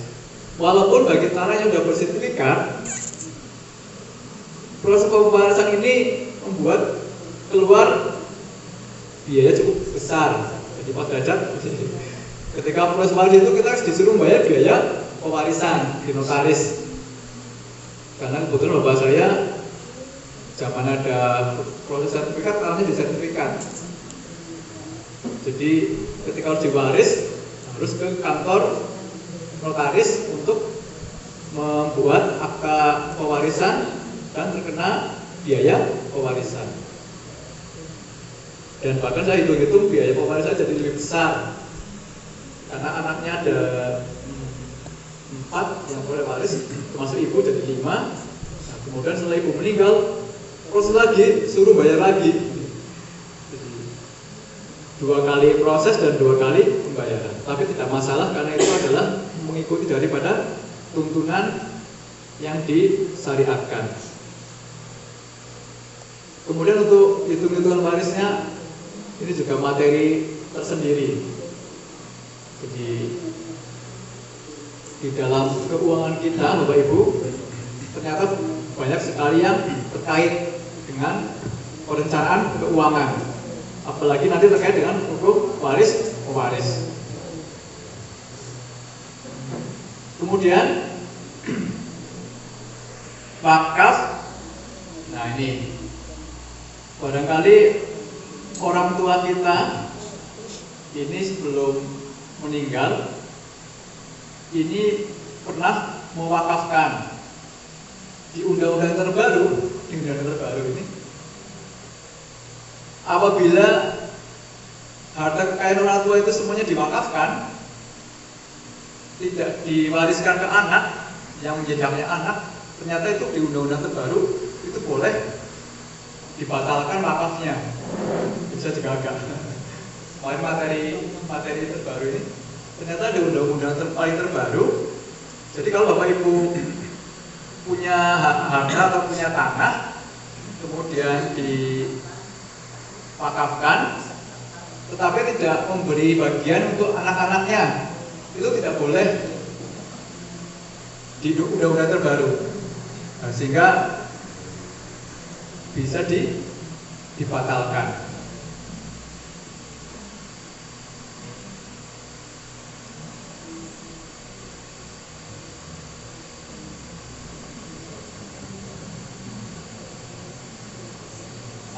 Walaupun bagi tanah yang sudah bersertifikat, proses pewarisan ini membuat keluar biaya cukup besar. Jadi Pak Derajat, ketika proses waris itu kita harus disuruh bayar biaya pewarisan di notaris. Karena kebetulan bapak saya zaman ada proses sertifikat, tanahnya di sertifikat. Jadi ketika harus diwaris, harus ke kantor notaris untuk membuat akta pewarisan dan terkena biaya pewarisan. Dan bahkan saya hitung-hitung biaya pewarisan jadi lebih besar karena anaknya ada 4 yang boleh waris, termasuk ibu jadi 5. Nah, kemudian setelah ibu meninggal, proses lagi, suruh bayar lagi. Jadi 2 kali proses dan 2 kali pembayaran. Tapi tidak masalah karena itu adalah mengikuti daripada tuntunan yang disyariatkan. Kemudian untuk hitung-hitungan warisnya ini juga materi tersendiri. Jadi di dalam keuangan kita, Bapak Ibu, ternyata banyak sekali yang terkait dengan perencanaan keuangan. Apalagi nanti terkait dengan hukum waris pewaris. Kemudian wakaf. Nah ini barangkali orang tua kita ini sebelum meninggal ini pernah mewakafkan. Di undang-undang terbaru, ini apabila harta kekayaan orang tua itu semuanya diwakafkan, tidak diwariskan ke anak yang menjadi haknya anak, ternyata itu di undang-undang terbaru itu boleh dibatalkan wakafnya. Bisa juga agak materi terbaru ini ternyata ada undang-undang paling terbaru. Jadi kalau Bapak Ibu punya harta atau punya tanah kemudian diwakafkan tetapi tidak memberi bagian untuk anak-anaknya, itu tidak boleh di undang-undang terbaru. Nah, sehingga bisa dibatalkan.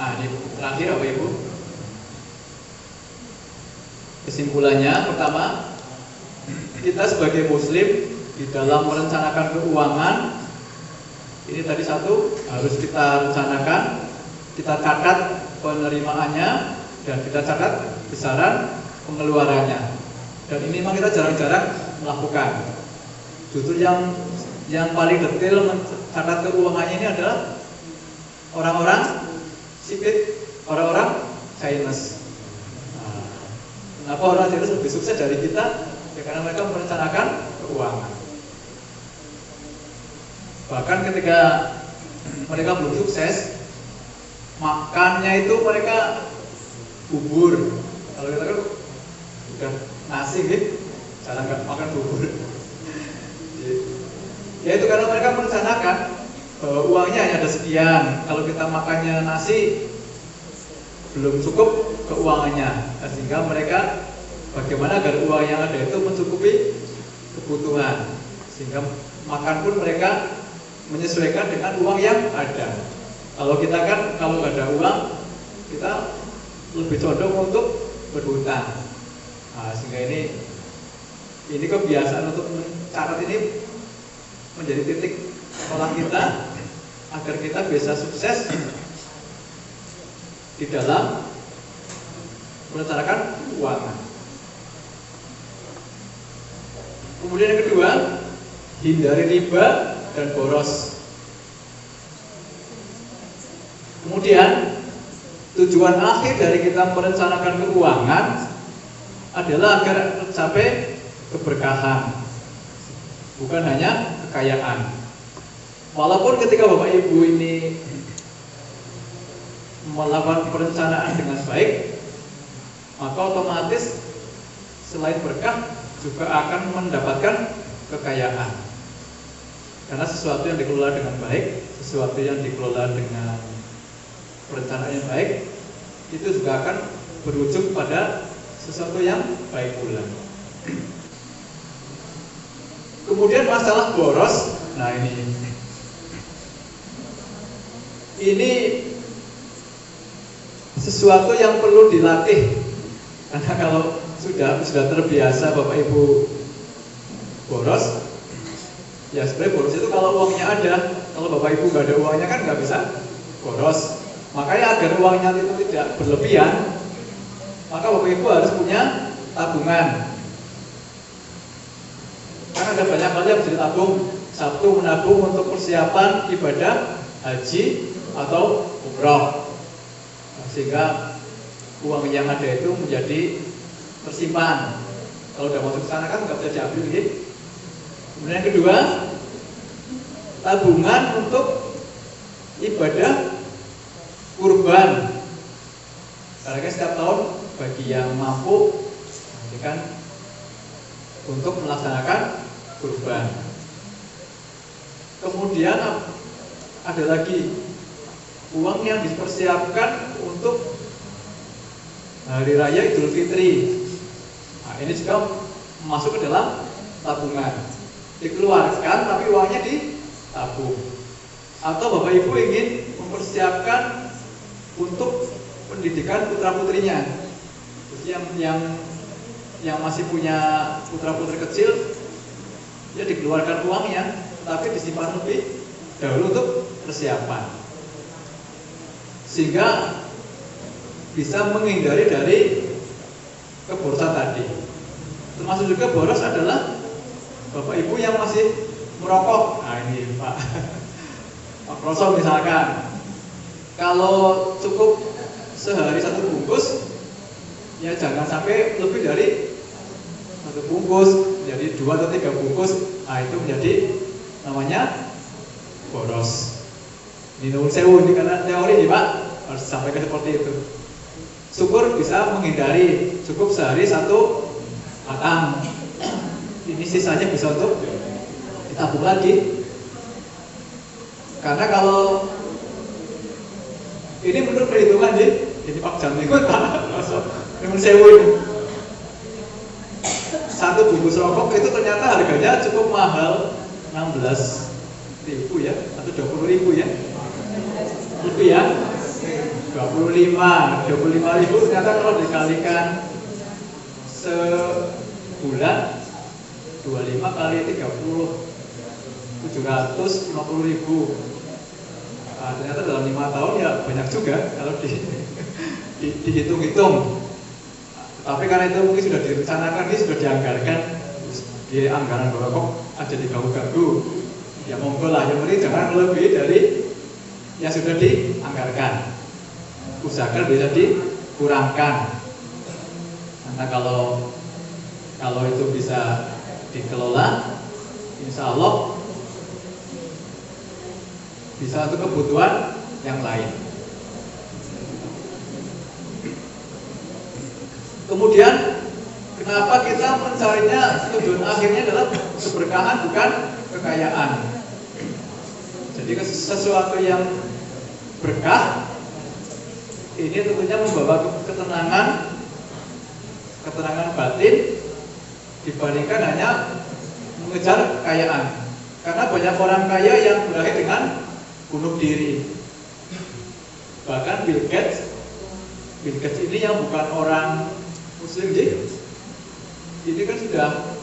Ini terakhir Bapak Ibu. Kesimpulannya, pertama, kita sebagai Muslim di dalam merencanakan keuangan ini tadi satu harus kita rencanakan, kita catat penerimaannya dan kita catat besaran pengeluarannya. Dan ini memang kita jarang-jarang melakukan. Justru yang paling detail mencatat keuangannya ini adalah orang-orang sipil, orang-orang Chinese. Kenapa orang Chinese lebih sukses dari kita? Ya karena mereka merencanakan keuangan. Bahkan ketika mereka belum sukses, makannya itu mereka bubur. Kalau kita kan udah nasi gitu, jarang nggak makan bubur. Ya itu karena mereka merencanakan bahwa uangnya hanya ada sekian. Kalau kita makannya nasi belum cukup keuangannya, sehingga mereka bagaimana agar uang yang ada itu mencukupi kebutuhan, sehingga makan pun mereka menyesuaikan dengan uang yang ada. Kalau kita kan kalau nggak ada uang, kita lebih condong untuk berhutang. Sehingga ini kebiasaan untuk mencatat ini menjadi titik tolak kita agar kita bisa sukses di dalam merencanakan keuangan. Kemudian yang kedua, hindari riba dan boros. Kemudian tujuan akhir dari kita merencanakan keuangan adalah agar tercapai keberkahan, bukan hanya kekayaan. Walaupun ketika Bapak Ibu ini melakukan perencanaan dengan baik, maka otomatis selain berkah juga akan mendapatkan kekayaan. Karena sesuatu yang dikelola dengan baik, sesuatu yang dikelola dengan perencanaan yang baik, itu juga akan berujung pada sesuatu yang baik pula. Kemudian masalah boros, nah ini sesuatu yang perlu dilatih. Karena kalau sudah terbiasa Bapak Ibu boros, ya sebenarnya boros itu kalau uangnya ada. Kalau Bapak Ibu nggak ada uangnya kan nggak bisa boros. Makanya agar uangnya itu tidak berlebihan, maka Bapak Ibu harus punya tabungan. Karena ada banyak hal yang bisa ditabung. Satu, menabung untuk persiapan ibadah haji atau umroh, sehingga uang yang ada itu menjadi tersimpan. Kalau udah masuk ke sana kan nggak bisa diambil gitu. Kemudian yang kedua, tabungan untuk ibadah kurban. Karena setiap tahun bagi yang mampu kan untuk melaksanakan kurban. Kemudian ada lagi uang yang dipersiapkan untuk hari raya Idul Fitri. Nah, ini juga masuk ke dalam tabungan. Dikeluarkan tapi uangnya ditabung. Atau Bapak Ibu ingin mempersiapkan untuk pendidikan putra-putrinya. Jadi yang masih punya putra-putri kecil, ya dikeluarkan uangnya, tapi disimpan lebih dahulu untuk persiapan, sehingga bisa menghindari dari keborosan tadi. Termasuk juga boros adalah Bapak Ibu yang masih merokok. Nah ini Pak Proso misalkan, kalau cukup sehari 1 bungkus, ya jangan sampai lebih dari 1 bungkus, jadi 2 atau 3 bungkus. Nah itu menjadi namanya boros. Ini nuwun sewu, ini karena teori nih Pak, harus disampaikan seperti itu. Syukur bisa menghindari, cukup sehari 1 batang. Ini sisanya bisa untuk ditabung lagi. Karena kalau ini menurut perhitungan ini Pak Jamil Pak nuwun sewu ini. 1 bungkus rokok itu ternyata harganya cukup mahal, 16.000 ya, atau 20.000 ya, lebih ya, 25.000 ternyata kalau dikalikan sebulan 25 kali 30 750.000. Ternyata dalam 5 tahun ya banyak juga kalau dihitung-hitung. Tapi karena itu mungkin sudah direncanakan, ini sudah dianggarkan di anggaran Borokok ada di Garu-Garu. Ya monggo lah, yang penting jangan lebih dari yang sudah dianggarkan. Usahakan bisa dikurangkan. Karena kalau itu bisa dikelola, insya Allah bisa untuk kebutuhan yang lain. Kemudian kenapa kita mencarinya, tujuan akhirnya adalah keberkahan bukan kekayaan. Jadi sesuatu yang berkah ini tentunya membawa ketenangan batin dibandingkan hanya mengejar kekayaan. Karena banyak orang kaya yang berakhir dengan bunuh diri. Bahkan Bill Gates ini yang bukan orang Muslim, ini kan sudah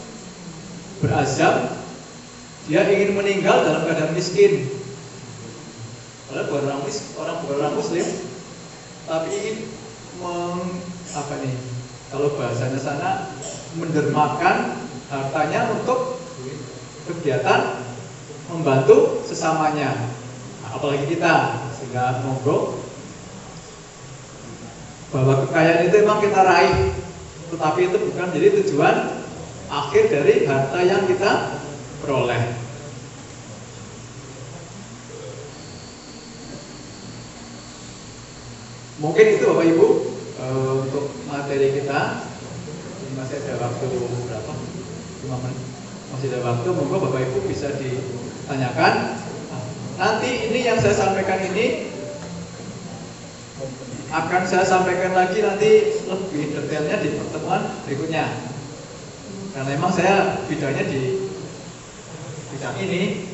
berazam dia ingin meninggal dalam keadaan miskin. Padahal bukan orang Muslim, tapi ingin kalau bahasanya sana mendermakan hartanya untuk kegiatan membantu sesamanya. Apalagi kita, sehingga monggo bahwa kekayaan itu memang kita raih, tetapi itu bukan jadi tujuan akhir dari harta yang kita peroleh. Mungkin itu Bapak Ibu untuk materi kita. Ini masih ada waktu berapa? 5 menit. Masih ada waktu, monggo Bapak Ibu bisa ditanyakan. Nanti ini yang saya sampaikan ini akan saya sampaikan lagi nanti lebih detailnya di pertemuan berikutnya. Karena memang saya bidangnya di bidang ini,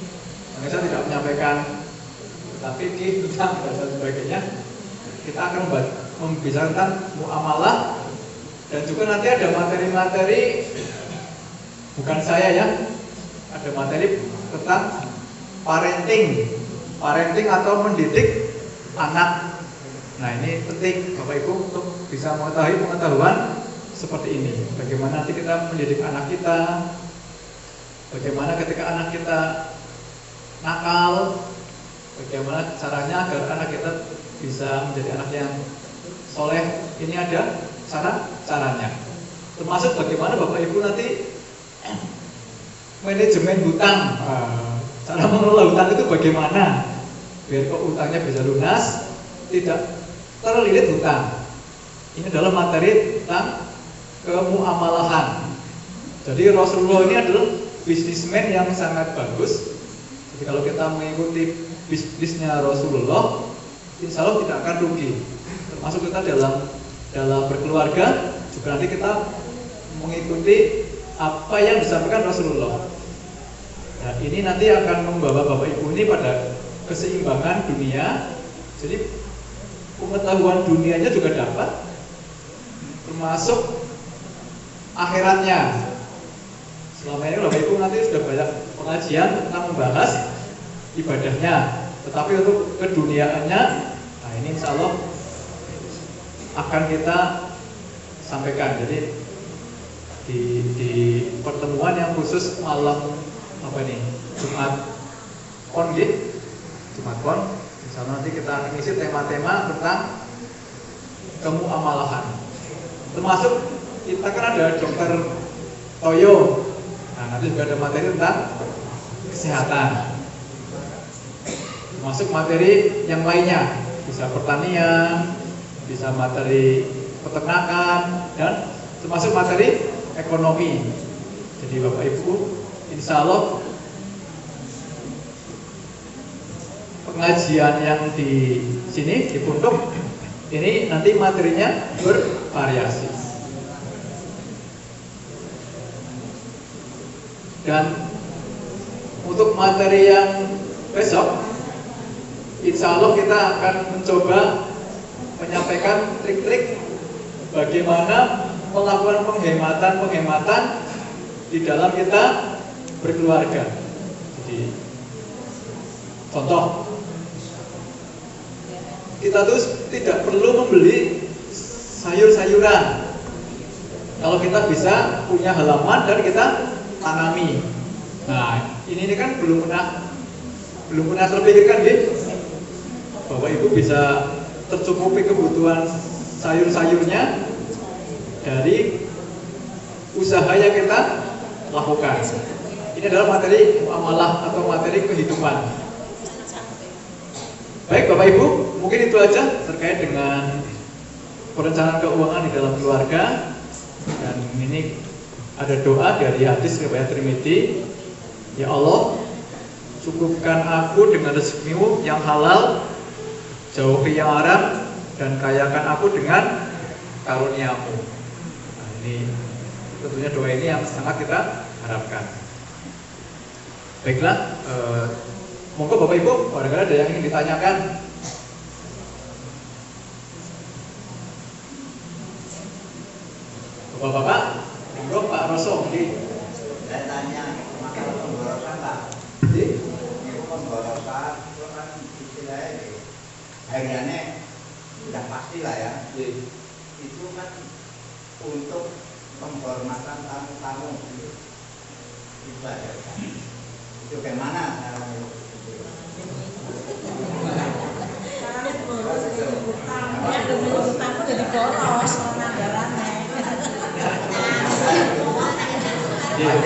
makanya saya tidak menyampaikan tapi di bidang dan sebagainya. Kita akan membicarakan muamalah dan juga nanti ada materi-materi bukan saya ya, ada materi tentang parenting atau mendidik anak. Nah ini penting Bapak Ibu untuk bisa mengetahui pengetahuan seperti ini. Bagaimana nanti kita mendidik anak kita, bagaimana ketika anak kita nakal, bagaimana caranya agar anak kita bisa menjadi anak yang soleh. Ini ada caranya. Termasuk bagaimana Bapak Ibu nanti manajemen hutang. Cara mengelola hutang itu bagaimana biar kok hutangnya bisa lunas, tidak terlilit hutang. Ini adalah materi tentang kemuamalahan. Jadi Rasulullah ini adalah bisnismen yang sangat bagus. Jadi kalau kita mengikuti bisnisnya Rasulullah, insya Allah tidak akan rugi. Termasuk kita dalam berkeluarga juga nanti kita mengikuti apa yang disampaikan Rasulullah. Nah, ini nanti akan membawa Bapak Ibu ini pada keseimbangan dunia. Jadi pengetahuan dunianya juga dapat, termasuk akhiratnya. Selama ini Bapak Ibu nanti sudah banyak pengajian tentang membahas ibadahnya, tetapi untuk keduniaannya, nah ini insya Allah akan kita sampaikan. Jadi di pertemuan yang khusus malam Jumat Pon, Jumat Pon, insya Allah nanti kita akan isi tema-tema tentang kemuamalahan. Termasuk kita kan ada Dokter Toyo. Nah, nanti juga ada materi tentang kesehatan. Termasuk materi yang lainnya, bisa pertanian, bisa materi peternakan, dan termasuk materi ekonomi. Jadi Bapak Ibu, insya Allah pengajian yang di sini di Pondok ini nanti materinya bervariasi. Dan untuk materi yang besok, insya Allah kita akan mencoba menyampaikan trik-trik bagaimana melakukan penghematan di dalam kita berkeluarga. Jadi contoh, kita tuh tidak perlu membeli sayur-sayuran kalau kita bisa punya halaman dan kita tanami. Nah, ini kan belum pernah terpikirkan gitu, bahwa Ibu bisa tercukupi kebutuhan sayur-sayurnya dari usaha yang kita lakukan. Ini adalah materi muamalah atau materi kehidupan. Baik Bapak Ibu, mungkin itu aja terkait dengan perencanaan keuangan di dalam keluarga. Dan ini ada doa dari hadis riwayat Tirmidzi. Ya Allah, cukupkan aku dengan rezekimu yang halal, jauhi yang haram, dan kayakan aku dengan karuniamu. Nah, ini tentunya doa ini yang sangat kita harapkan. Baiklah, monggo Bapak Ibu, barangkali ada yang ingin ditanyakan. Bapak-bapak, monggo Pak Roso. Saya tanya masalah pemborosan Pak. Ini pemborosan itu kan istilahnya hariannya sudah pasti lah ya. Itu kan untuk penghormatan tamu-tamu itu aja. Itu bagaimana caranya? Yang demi tamu jadi boros anggarannya. Biar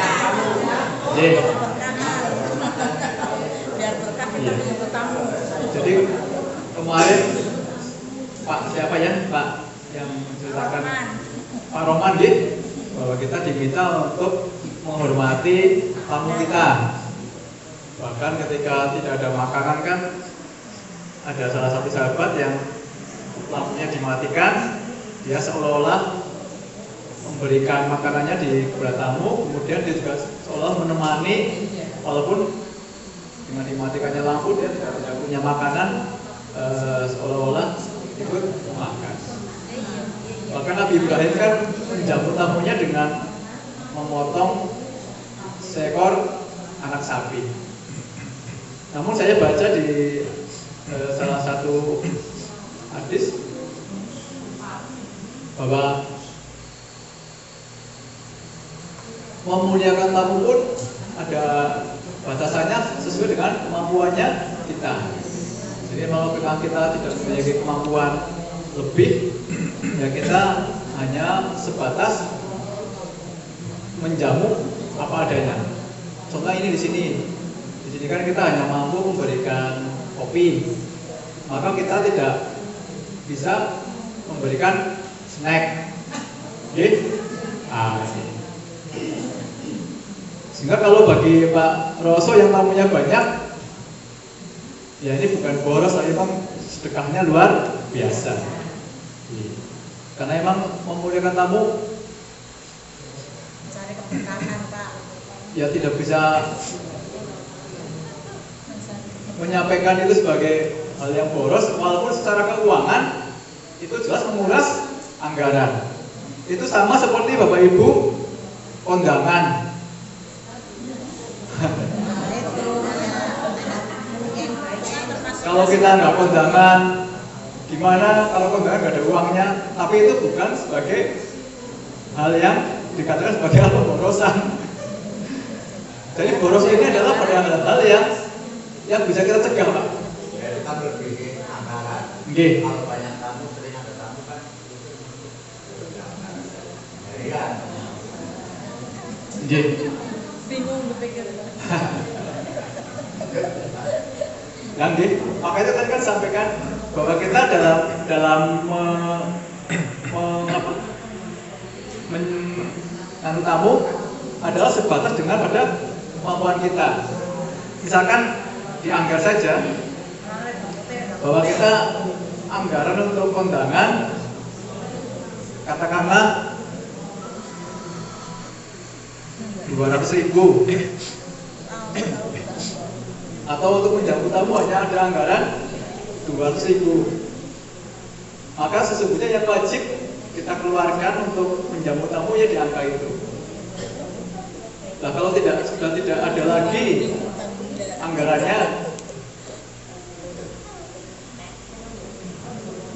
berkah kita punya tamu. Jadi kemarin Pak siapa ya Pak yang menceritakan Pak Roman bahwa kita diminta untuk menghormati tamu kita. Bahkan ketika tidak ada makanan kan ada salah satu sahabat yang lampunya dimatikan, dia seolah-olah memberikan makanannya di kepada tamu, kemudian dia juga seolah menemani, walaupun dengan dimatikannya lampu dia tidak punya makanan, seolah-olah ikut makan. Bahkan Nabi Ibrahim kan menjamu tamunya dengan memotong seekor anak sapi. Namun saya baca di salah satu hadis bahwa memuliakan tamu pun ada batasannya sesuai dengan kemampuannya kita. Jadi kalau kita tidak memiliki kemampuan lebih, ya kita hanya sebatas menjamu apa adanya. Contoh ini di sini kan kita hanya mampu memberikan kopi, maka kita tidak bisa memberikan snack. Sehingga kalau bagi Pak Roso yang tamunya banyak, ya ini bukan boros, tapi memang sedekahnya luar biasa. Karena emang memuliakan tamu, Mencari keberkahan Pak. ya tidak bisa menyampaikan itu sebagai hal yang boros, walaupun secara keuangan itu jelas menguras anggaran. Itu sama seperti Bapak Ibu kondangan. Kalau kita nggak kondangan, gimana kalau kondangan nggak ada uangnya? Tapi itu bukan sebagai hal yang dikatakan sebagai hal pemborosan. Jadi boros ini adalah pada hal-hal yang bisa kita cegah, Pak. Ya, kita berpikir anggaran. Nggih. Kalau banyak tamu, sering ada tamu kan. Ya. Nggih. Bingung berpikir. Nanti, maka itu tadi kan sampaikan bahwa kita dalam menganu tamu adalah sebatas dengan pada kemampuan kita. Misalkan dianggar saja bahwa kita anggaran untuk kondangan katakanlah 200.000, atau untuk menjamu tamu hanya ada anggaran 200.000, maka sesungguhnya yang wajib kita keluarkan untuk menjamu tamu ya di angka itu. Nah kalau sudah tidak ada lagi anggarannya,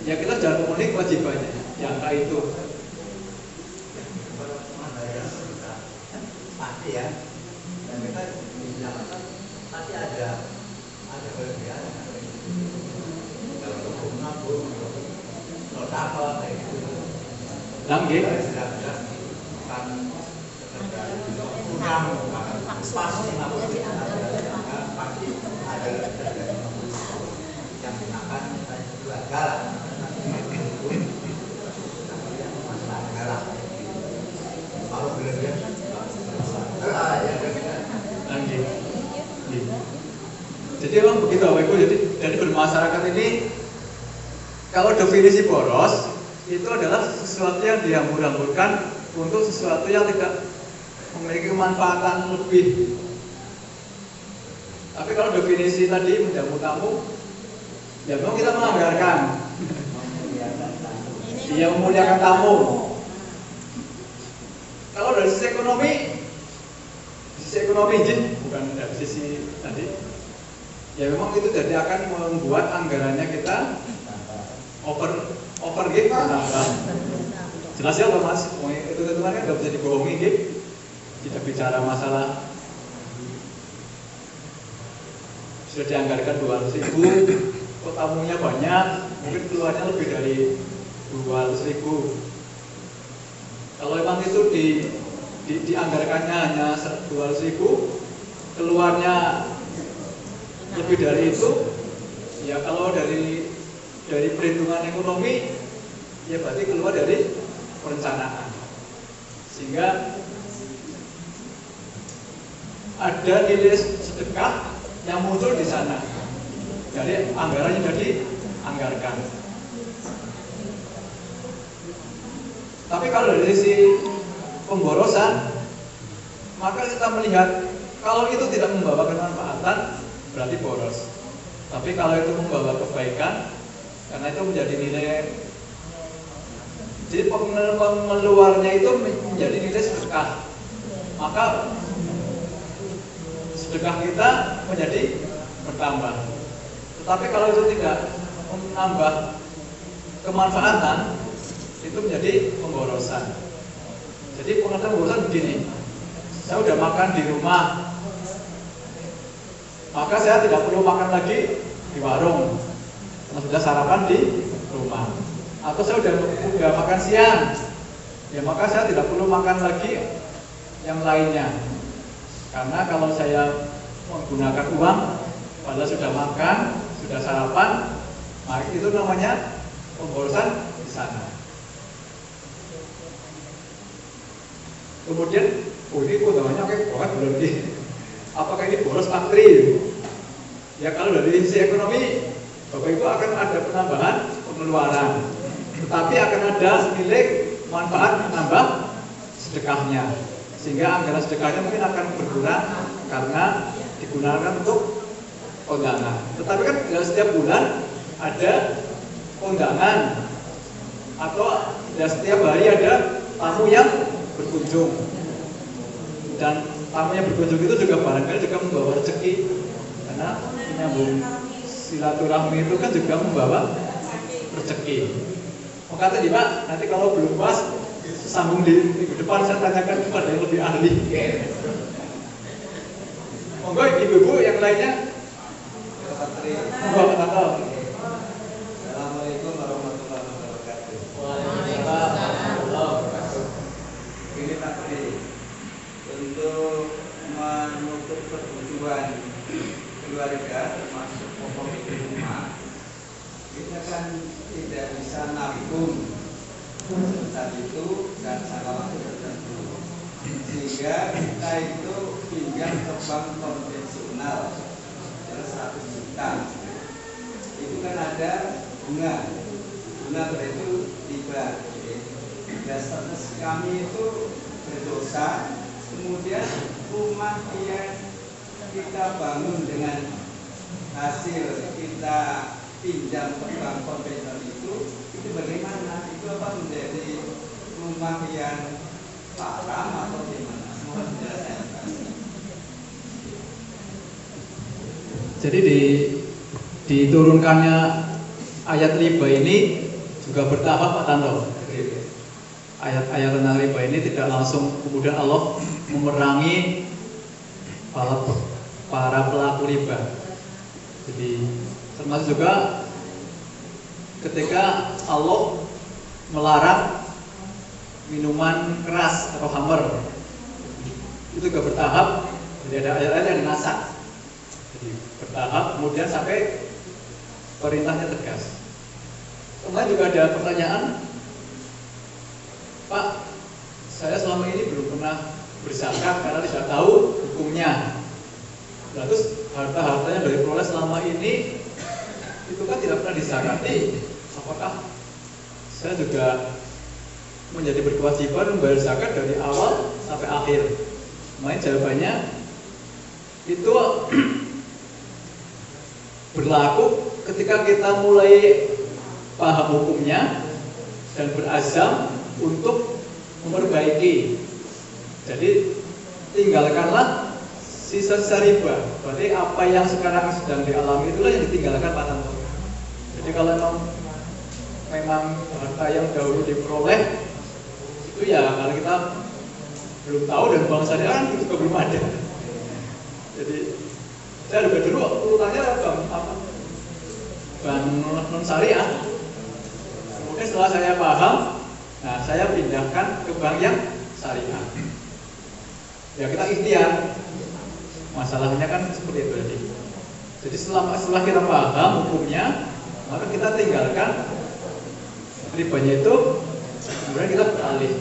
ya kita jangan memenuhi kewajibannya, yang kayak itu. Pasti ya, dan kita bilang pasti ada kelebihan. Kalau hukum nabung, kalau apa kayak gitu. Langge. Kan kurang, pasti nabung pasti ada yang dimakan keluarga. Masalah negara. Kalau berlebihan. Langge. Jadi emang begitu Bapak Ibu. Jadi dari bermasyarakat ini, kalau definisi boros itu adalah sesuatu yang dihambur-hamburkan untuk sesuatu yang tidak memiliki kemanfaatan lebih. Tapi kalau definisi tadi menjamu tamu, ya memang kita menganggarkan. Dia memuliakan tamu. Kalau dari sisi ekonomi, bukan dari sisi tadi, ya memang itu jadi akan membuat anggarannya kita over gitu, nambah. Jelas ya Mas, itu kan nggak bisa dibohongi gitu. Tidak bicara masalah sudah dianggarkan 200.000, kok tamunya banyak, mungkin keluarnya lebih dari 200.000. Kalau memang itu dianggarkannya hanya 200.000, keluarnya lebih dari itu, ya kalau dari perhitungan ekonomi, ya berarti keluar dari perencanaan, sehingga ada nilai sedekah yang muncul di sana dari anggaran yang dianggarkan. Tapi kalau dari sisi pemborosan, maka kita melihat kalau itu tidak membawa kemanfaatan, berarti boros. Tapi kalau itu membawa kebaikan, karena itu menjadi nilai, jadi pengeluarnya itu menjadi nilai sedekah, maka sedekah kita menjadi bertambah. Tetapi kalau itu tidak menambah kemanfaatan, itu menjadi pemborosan. Jadi pengertian pemborosan begini, saya sudah makan di rumah, maka saya tidak perlu makan lagi di warung, karena sudah sarapan di rumah. Atau saya sudah makan siang, ya maka saya tidak perlu makan lagi yang lainnya. Karena kalau saya menggunakan uang, padahal sudah makan, sudah sarapan, maka itu namanya pemborosan di sana. Kemudian, ini namanya kayak boros berarti. Apakah ini boros faktory? Ya kalau dari sisi ekonomi, Bapak Ibu akan ada penambahan pengeluaran, tetapi akan ada nilai manfaat menambah sedekahnya, sehingga anggaran sedekahnya mungkin akan berkurang karena digunakan untuk kondangan. Tetapi kan dalam setiap bulan ada kondangan, atau setiap hari ada tamu yang berkunjung, dan tamu yang berkunjung itu juga barangkali juga membawa rezeki, karena menyambung silaturahmi itu kan juga membawa rezeki. Oh kata dia Pak, nanti kalau belum pas sambung di minggu depan, saya tanyakan kepada yang lebih ahli. Monggo ibu-ibu yang lainnya. Monggo Pak. Assalamualaikum warahmatullahi wabarakatuh. Ini Pak Tri, untuk menutup kebutuhan keluarga termasuk pokok di rumah, kita kan tidak bisa nabung saat itu dan jangka waktu tertentu, sehingga kita itu pinjam ke bank konvensional 100 juta. Itu kan ada bunga itu riba. Dan status kami itu berdosa. Kemudian rumah yang kita bangun dengan hasil kita pinjam ke bank konvensional itu bagaimana? Itu apa menjadi rumah yang haram atau gimana? Mohon penjelasan. Jadi diturunkannya ayat riba ini juga bertahap Pak Tanto. Ayat-ayat tentang riba ini tidak langsung kemudian Allah memerangi para pelaku riba. Jadi termasuk juga ketika Allah melarang minuman keras atau khamr, itu juga bertahap. Jadi ada ayat-ayat yang dinasak. Jadi bertahap kemudian sampai perintahnya tegas. Kemudian juga ada pertanyaan, Pak, saya selama ini belum pernah berzakat karena tidak tahu hukumnya. Nah, terus harta-hartanya dari peroleh selama ini itu kan tidak pernah dizakati. Apakah saya juga menjadi berkewajiban membayar zakat dari awal sampai akhir? Makanya jawabannya itu berlaku ketika kita mulai paham hukumnya dan berazam untuk memperbaiki. Jadi tinggalkanlah sisa-sisa riba. Berarti apa yang sekarang sedang dialami itulah yang ditinggalkan Pak Tanto. Jadi kalau memang harta yang dahulu diperoleh itu ya kalau kita belum tahu dan bank syariah kan juga belum ada. Jadi saya juga dulu urutannya bank non syariah. Kemudian setelah saya paham, nah saya pindahkan ke bank yang syariah. Ya kita ikhtiar. Masalahnya kan seperti itu tadi. Jadi setelah kita paham hukumnya, maka kita tinggalkan ribanya itu, kemudian kita beralih.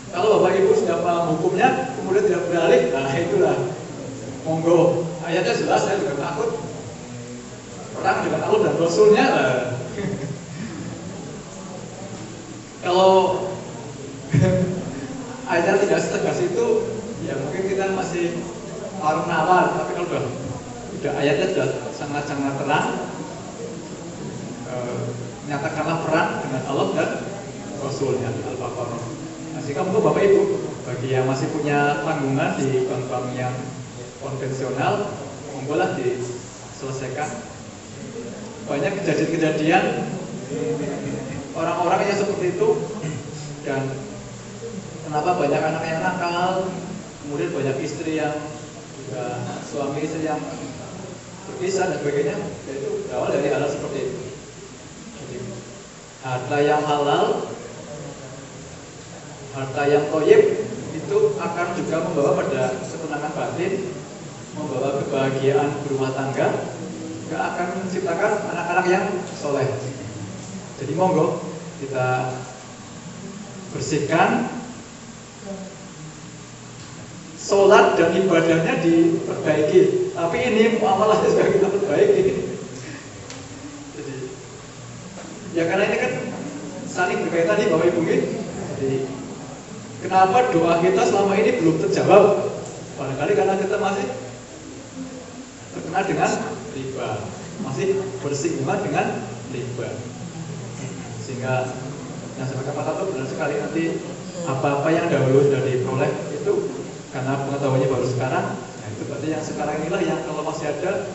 Kalau Bapak Ibu sudah paham hukumnya, kemudian tidak beralih, nah itulah monggo. Ayatnya jelas, saya juga takut. Perang dengan Allah dan Rasulnya. Kalau ayatnya tidak setegas itu, ya mungkin kita masih nawar. Tapi kalau udah ayatnya sudah sangat-sangat terang, nyatakanlah perang dengan Allah dan Rasulnya. Al-Baqarah. Nah, jika untuk Bapak Ibu, bagi yang masih punya tanggungan di bank-bank yang konvensional, monggolah diselesaikan. Banyak kejadian-kejadian orang-orang yang seperti itu, dan kenapa banyak anak yang nakal, kemudian banyak istri yang juga suami istri yang berpisah dan sebagainya, yaitu berawal dari hal seperti itu. Jadi, harta yang halal, harta yang thayyib itu akan juga membawa pada ketenangan batin, membawa kebahagiaan berumah tangga, juga akan menciptakan anak-anak yang soleh. Jadi monggo kita bersihkan, sholat dan ibadahnya diperbaiki. Tapi ini muamalahnya juga kita perbaiki. Jadi, ya karena ini kan saling berkaitan nih Bapak Ibu. Jadi kenapa doa kita selama ini belum terjawab? Barangkali karena kita masih terkena dengan riba, masih bersinggungan dengan riba. Sehingga yang sebagai kata itu benar sekali, nanti apa-apa yang dahulu sudah diperoleh itu karena pengetahuannya baru sekarang, nah itu berarti yang sekarang inilah yang kalau masih ada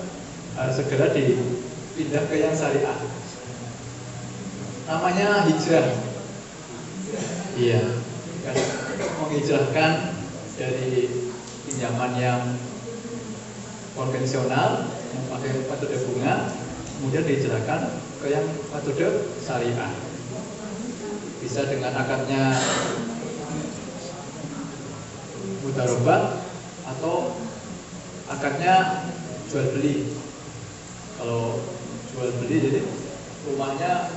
segera dipindah ke yang syariah. Namanya hijrah. Iya, kan menghijrahkan dari pinjaman yang konvensional yang pakai metode bunga, kemudian dihijrahkan ke yang metode syariah. Bisa dengan akadnya mudharabah atau akadnya jual beli. Kalau jual beli jadi rumahnya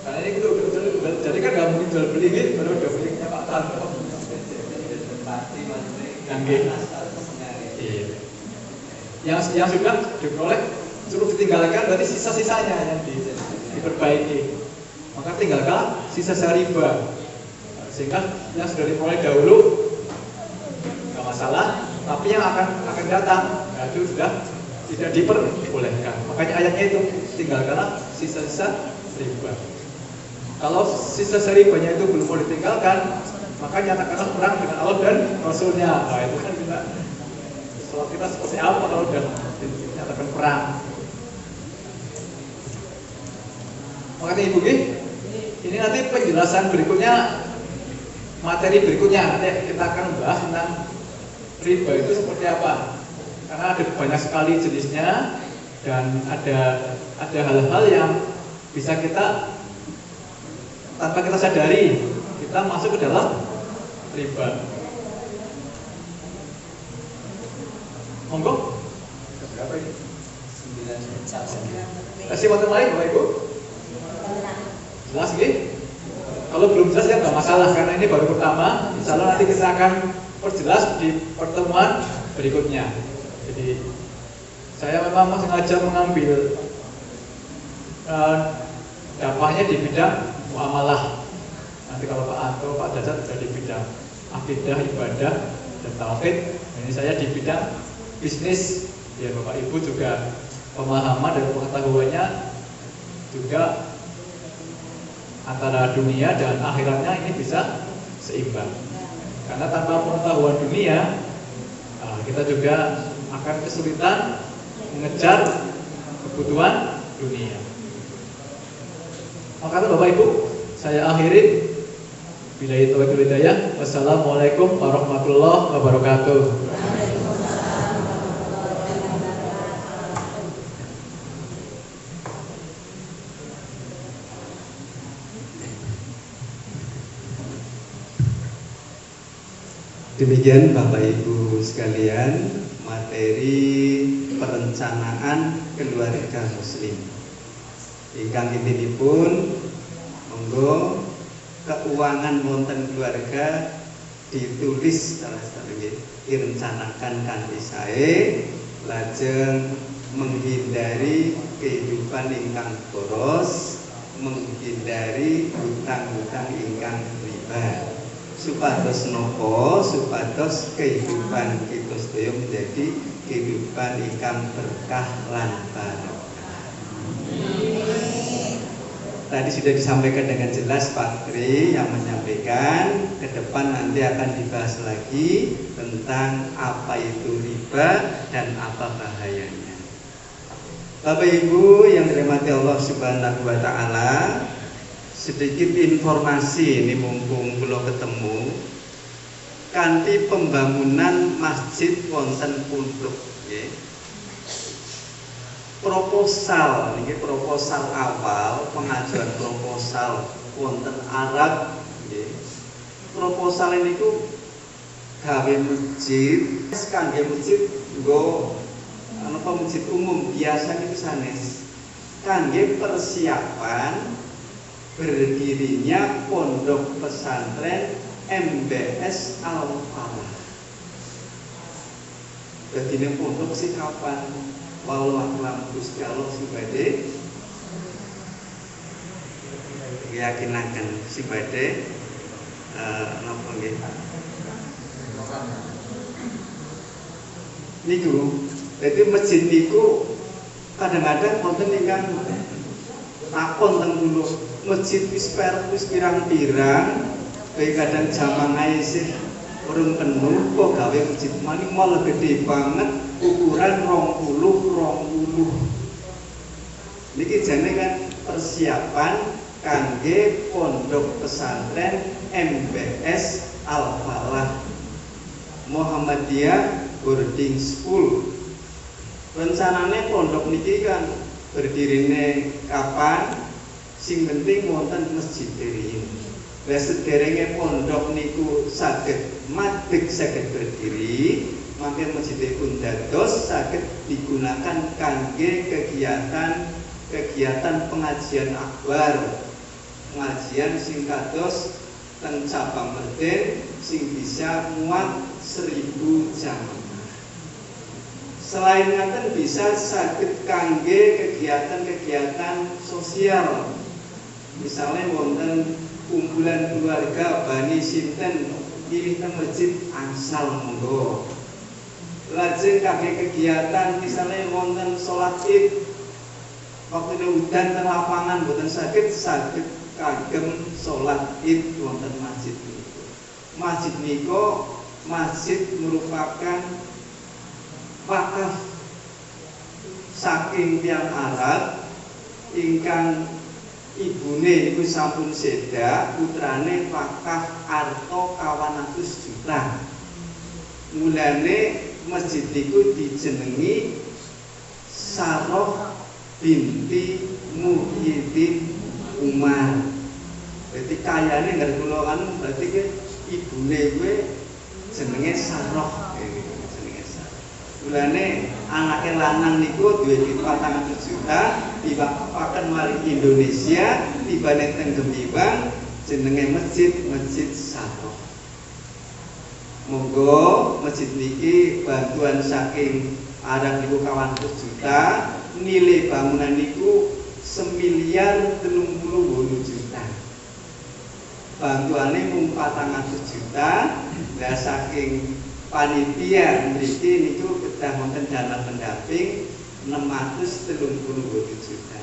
karena ini itu jadi kan nggak mungkin jual beli gitu, baru udah belinya Pak Tanto. Yang sudah diperoleh suruh ditinggalkan, berarti sisa-sisanya yang diperbaiki. Maka tinggalkan sisa-sisa riba, sehingga yang sudah diperoleh dahulu nggak masalah, tapi yang akan datang itu sudah tidak diperbolehkan. Makanya ayatnya itu tinggalkanlah sisa-sisa riba. Kalau sisa-sisa ribanya itu belum mau ditinggalkan, maka nyatakanlah perang dengan Allah dan Rasulnya. Nah itu kan kita sholat kita seperti apa kalau udah nyatakan perang. Makanya ibu ini nanti penjelasan berikutnya, materi berikutnya nanti kita akan membahas tentang riba itu seperti apa, karena ada banyak sekali jenisnya dan ada hal-hal yang bisa kita tanpa kita sadari kita masuk ke dalam riba. Monggo. Berapa ini? 9. Kasih waktu lain Bapak Ibu. Jelas nggih? Kalau belum jelas ya nggak masalah, karena ini baru pertama. Insya Allah nanti kita akan perjelas di pertemuan berikutnya. Jadi saya memang sengaja mengambil dakwahnya di bidang muamalah. Nanti kalau Pak Anto, Pak Dajat sudah di bidang akidah, ibadah, dan tauhid. Ini saya di bidang bisnis. Ya Bapak Ibu juga pemahaman dan pengetahuannya juga antara dunia dan akhiratnya ini bisa seimbang. Karena tanpa pengetahuan dunia, kita juga akan kesulitan mengejar kebutuhan dunia. Maka Bapak Ibu, saya akhiri. Billahi taufiq wal hidayah. Wassalamualaikum warahmatullahi wabarakatuh. Demikian Bapak Ibu sekalian, materi perencanaan keluarga muslim. Ingkang intinipun monggo keuangan wonten keluarga ditulis salah satu direncanakan kanthi sae, lajeng menghindari kehidupan ingkang boros, menghindari hutang-hutang ingkang riba. Supados nopo, supados kehidupan kita sedaya menjadi kehidupan ingkang berkah lan barokah. Tadi sudah disampaikan dengan jelas Pak Tri yang menyampaikan, ke depan nanti akan dibahas lagi tentang apa itu riba dan apa bahayanya. Bapak Ibu yang dirahmati Allah Subhanahu wa taala, sedikit informasi ini mumpung kula ketemu kanthi pembangunan masjid wonten Punduk nggih. Proposal niki proposal awal, pengajuan proposal wonten Arab nggih. Proposal niku gawe masjid, kangge masjid nggo masjid umum biasa niku sanes kangge persiapan berdirinya pondok pesantren MBS Al-Falah. Jadi pondok sih kapan? Wallahu a'lam Gusti Allah sing badhe yakinaken sing badhe napa nggih. Niku, jadi masjid niku kadang-kadang wonten ingkang takon teng kula, masjid wis pirang-pirang, kaya kadang jamaah isih urung penuh kok gawe masjid maning malah gede banget, ukuran 20 niki jane kan persiapan kangge pondok pesantren MBS Al-Falah Muhammadiyah Boarding School. Rencanane pondok niki kan berdirine kapan? Sing penting wonten masjid riyin. Lah sederenge pondok niku saged madeg saged berdiri, mangke masjidipun dados saged digunakan kangge kegiatan pengajian akbar. Pengajian sing kados teng cabang Merden sing bisa muat 1000 jamaah. Selain ngaten bisa saged kangge kegiatan-kegiatan sosial. Misalnya wonten kumpulan keluarga Bani Sinten pilih teng masjid Ansal monggo. Lajeng kangge kegiatan misalnya wonten salat Id. Waktu udan teng lapangan boten saged kagem salat Id wonten masjid niku. masjid niko masjid merupakan wakaf saking tiyang Arab ingkang ibune niku sampun seda, putrane wakaf arto 200 juta. Mulane masjid niku dijenengi Saroh binti Muhyiddin Umar. Berarti kayane ngerti kula kan berarti ke ibune kuwi jenenge Saroh. Jenenge Saroh. Mulane anake lanang niku duwe 400 juta diwakafaken maring Indonesia tibane teng Gemiwang jenenge Masjid Saroh. Monggo masjid niki bantuan saking Arab niku 200 juta, nilai bangunan niku 1.038 juta. Bantuane mung 400 juta, lah saking panitia mriki niku kedah wonten dana pendamping 638 juta.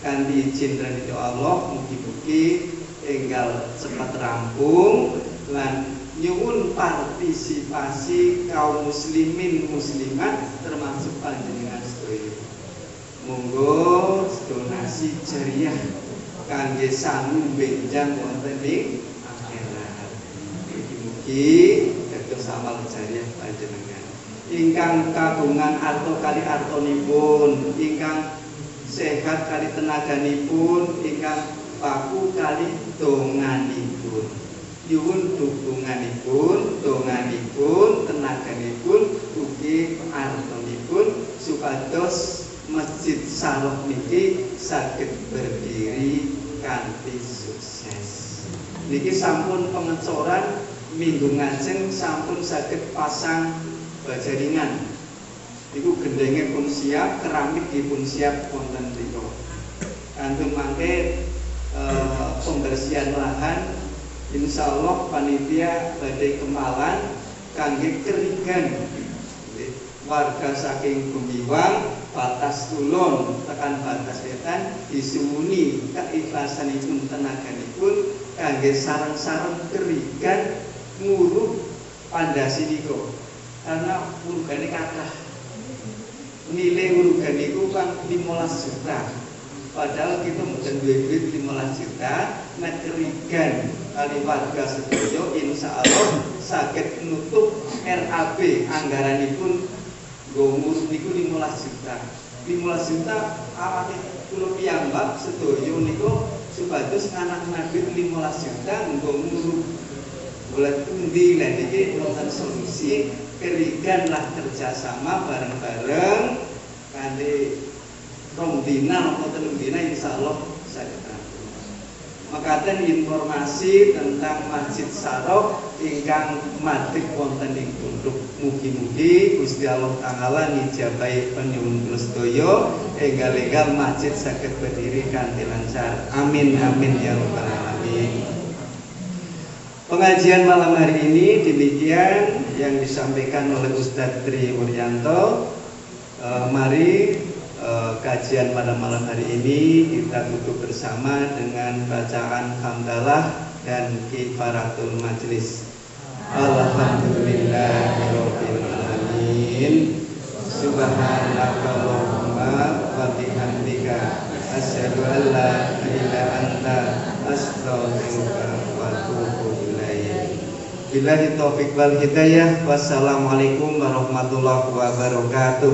Kanthi izin ridho Allah mugi-mugi enggal cepat rampung lan nyuwun partisipasi kaum muslimin muslimat termasuk panjenengan sedaya. Monggo donasi jariah kangge sami benjang wonten ing akhirat. Mugi-mugi dados amal jariah panjenengan. Ingkang kagungan arto kali artonipun, ingkang sehat kali tenaganipun, ingkang paku kali donganipun. Nyuwun dukunganipun, donganipun, tenaganipun, ugi artonipun supados Masjid Saroh niki saged berdiri kanthi sukses. Niki sampun pengecoran minggu ngajeng sampun saged pasang bajaringan. Niku gendenge pun siap, keramik dipun siap wonten mriku. Kantun mangke pembersihan lahan insyaallah panitia badai kemalan kangge keringan warga saking Gemiwang batas tulon tekan batas wetan disuwuni keikhlasanipun tenaganipun kangge sareng-sareng keringan ngurup pandasiniko karena urugane kathah nilai urugan niku kan 15 juta. Padahal kita mungkin duit 15 juta, nek kerigan kali warga sedaya insyaallah saged nutup RAB anggaranipun nggo niku 15 juta. 15 juta awake kula piyambak sedaya niku supados anak-anak 15 juta nggo ngurus bulan pundi lan iki wonten solusi kerigan lah kerjasama bareng-bareng kanthi rong dina atau telung dina insyaallah saged rampung. Makaten informasi tentang Masjid Saroh ingkang madhep wonten ing Punduk. Mugi-mugi Gusti Allah Taala ngijabahi penyuwun kula sedaya enggal-enggal masjid saged berdiri kanthi lancar. Amin amin ya rabbal alamin. Pengajian malam hari ini demikian yang disampaikan oleh Ustadz Tri Wuryanto. Mari kajian pada malam hari ini kita tutup bersama dengan bacaan hamdalah dan kifaratul majlis. Alhamdulillahirabbil alamin. Subhanakallahumma wa bihamdika asyhadu an la ilaha illa anta astaghfiruka wa atubu ilaik. Billahi taufiq wal hidayah. Wassalamualaikum warahmatullahi wabarakatuh.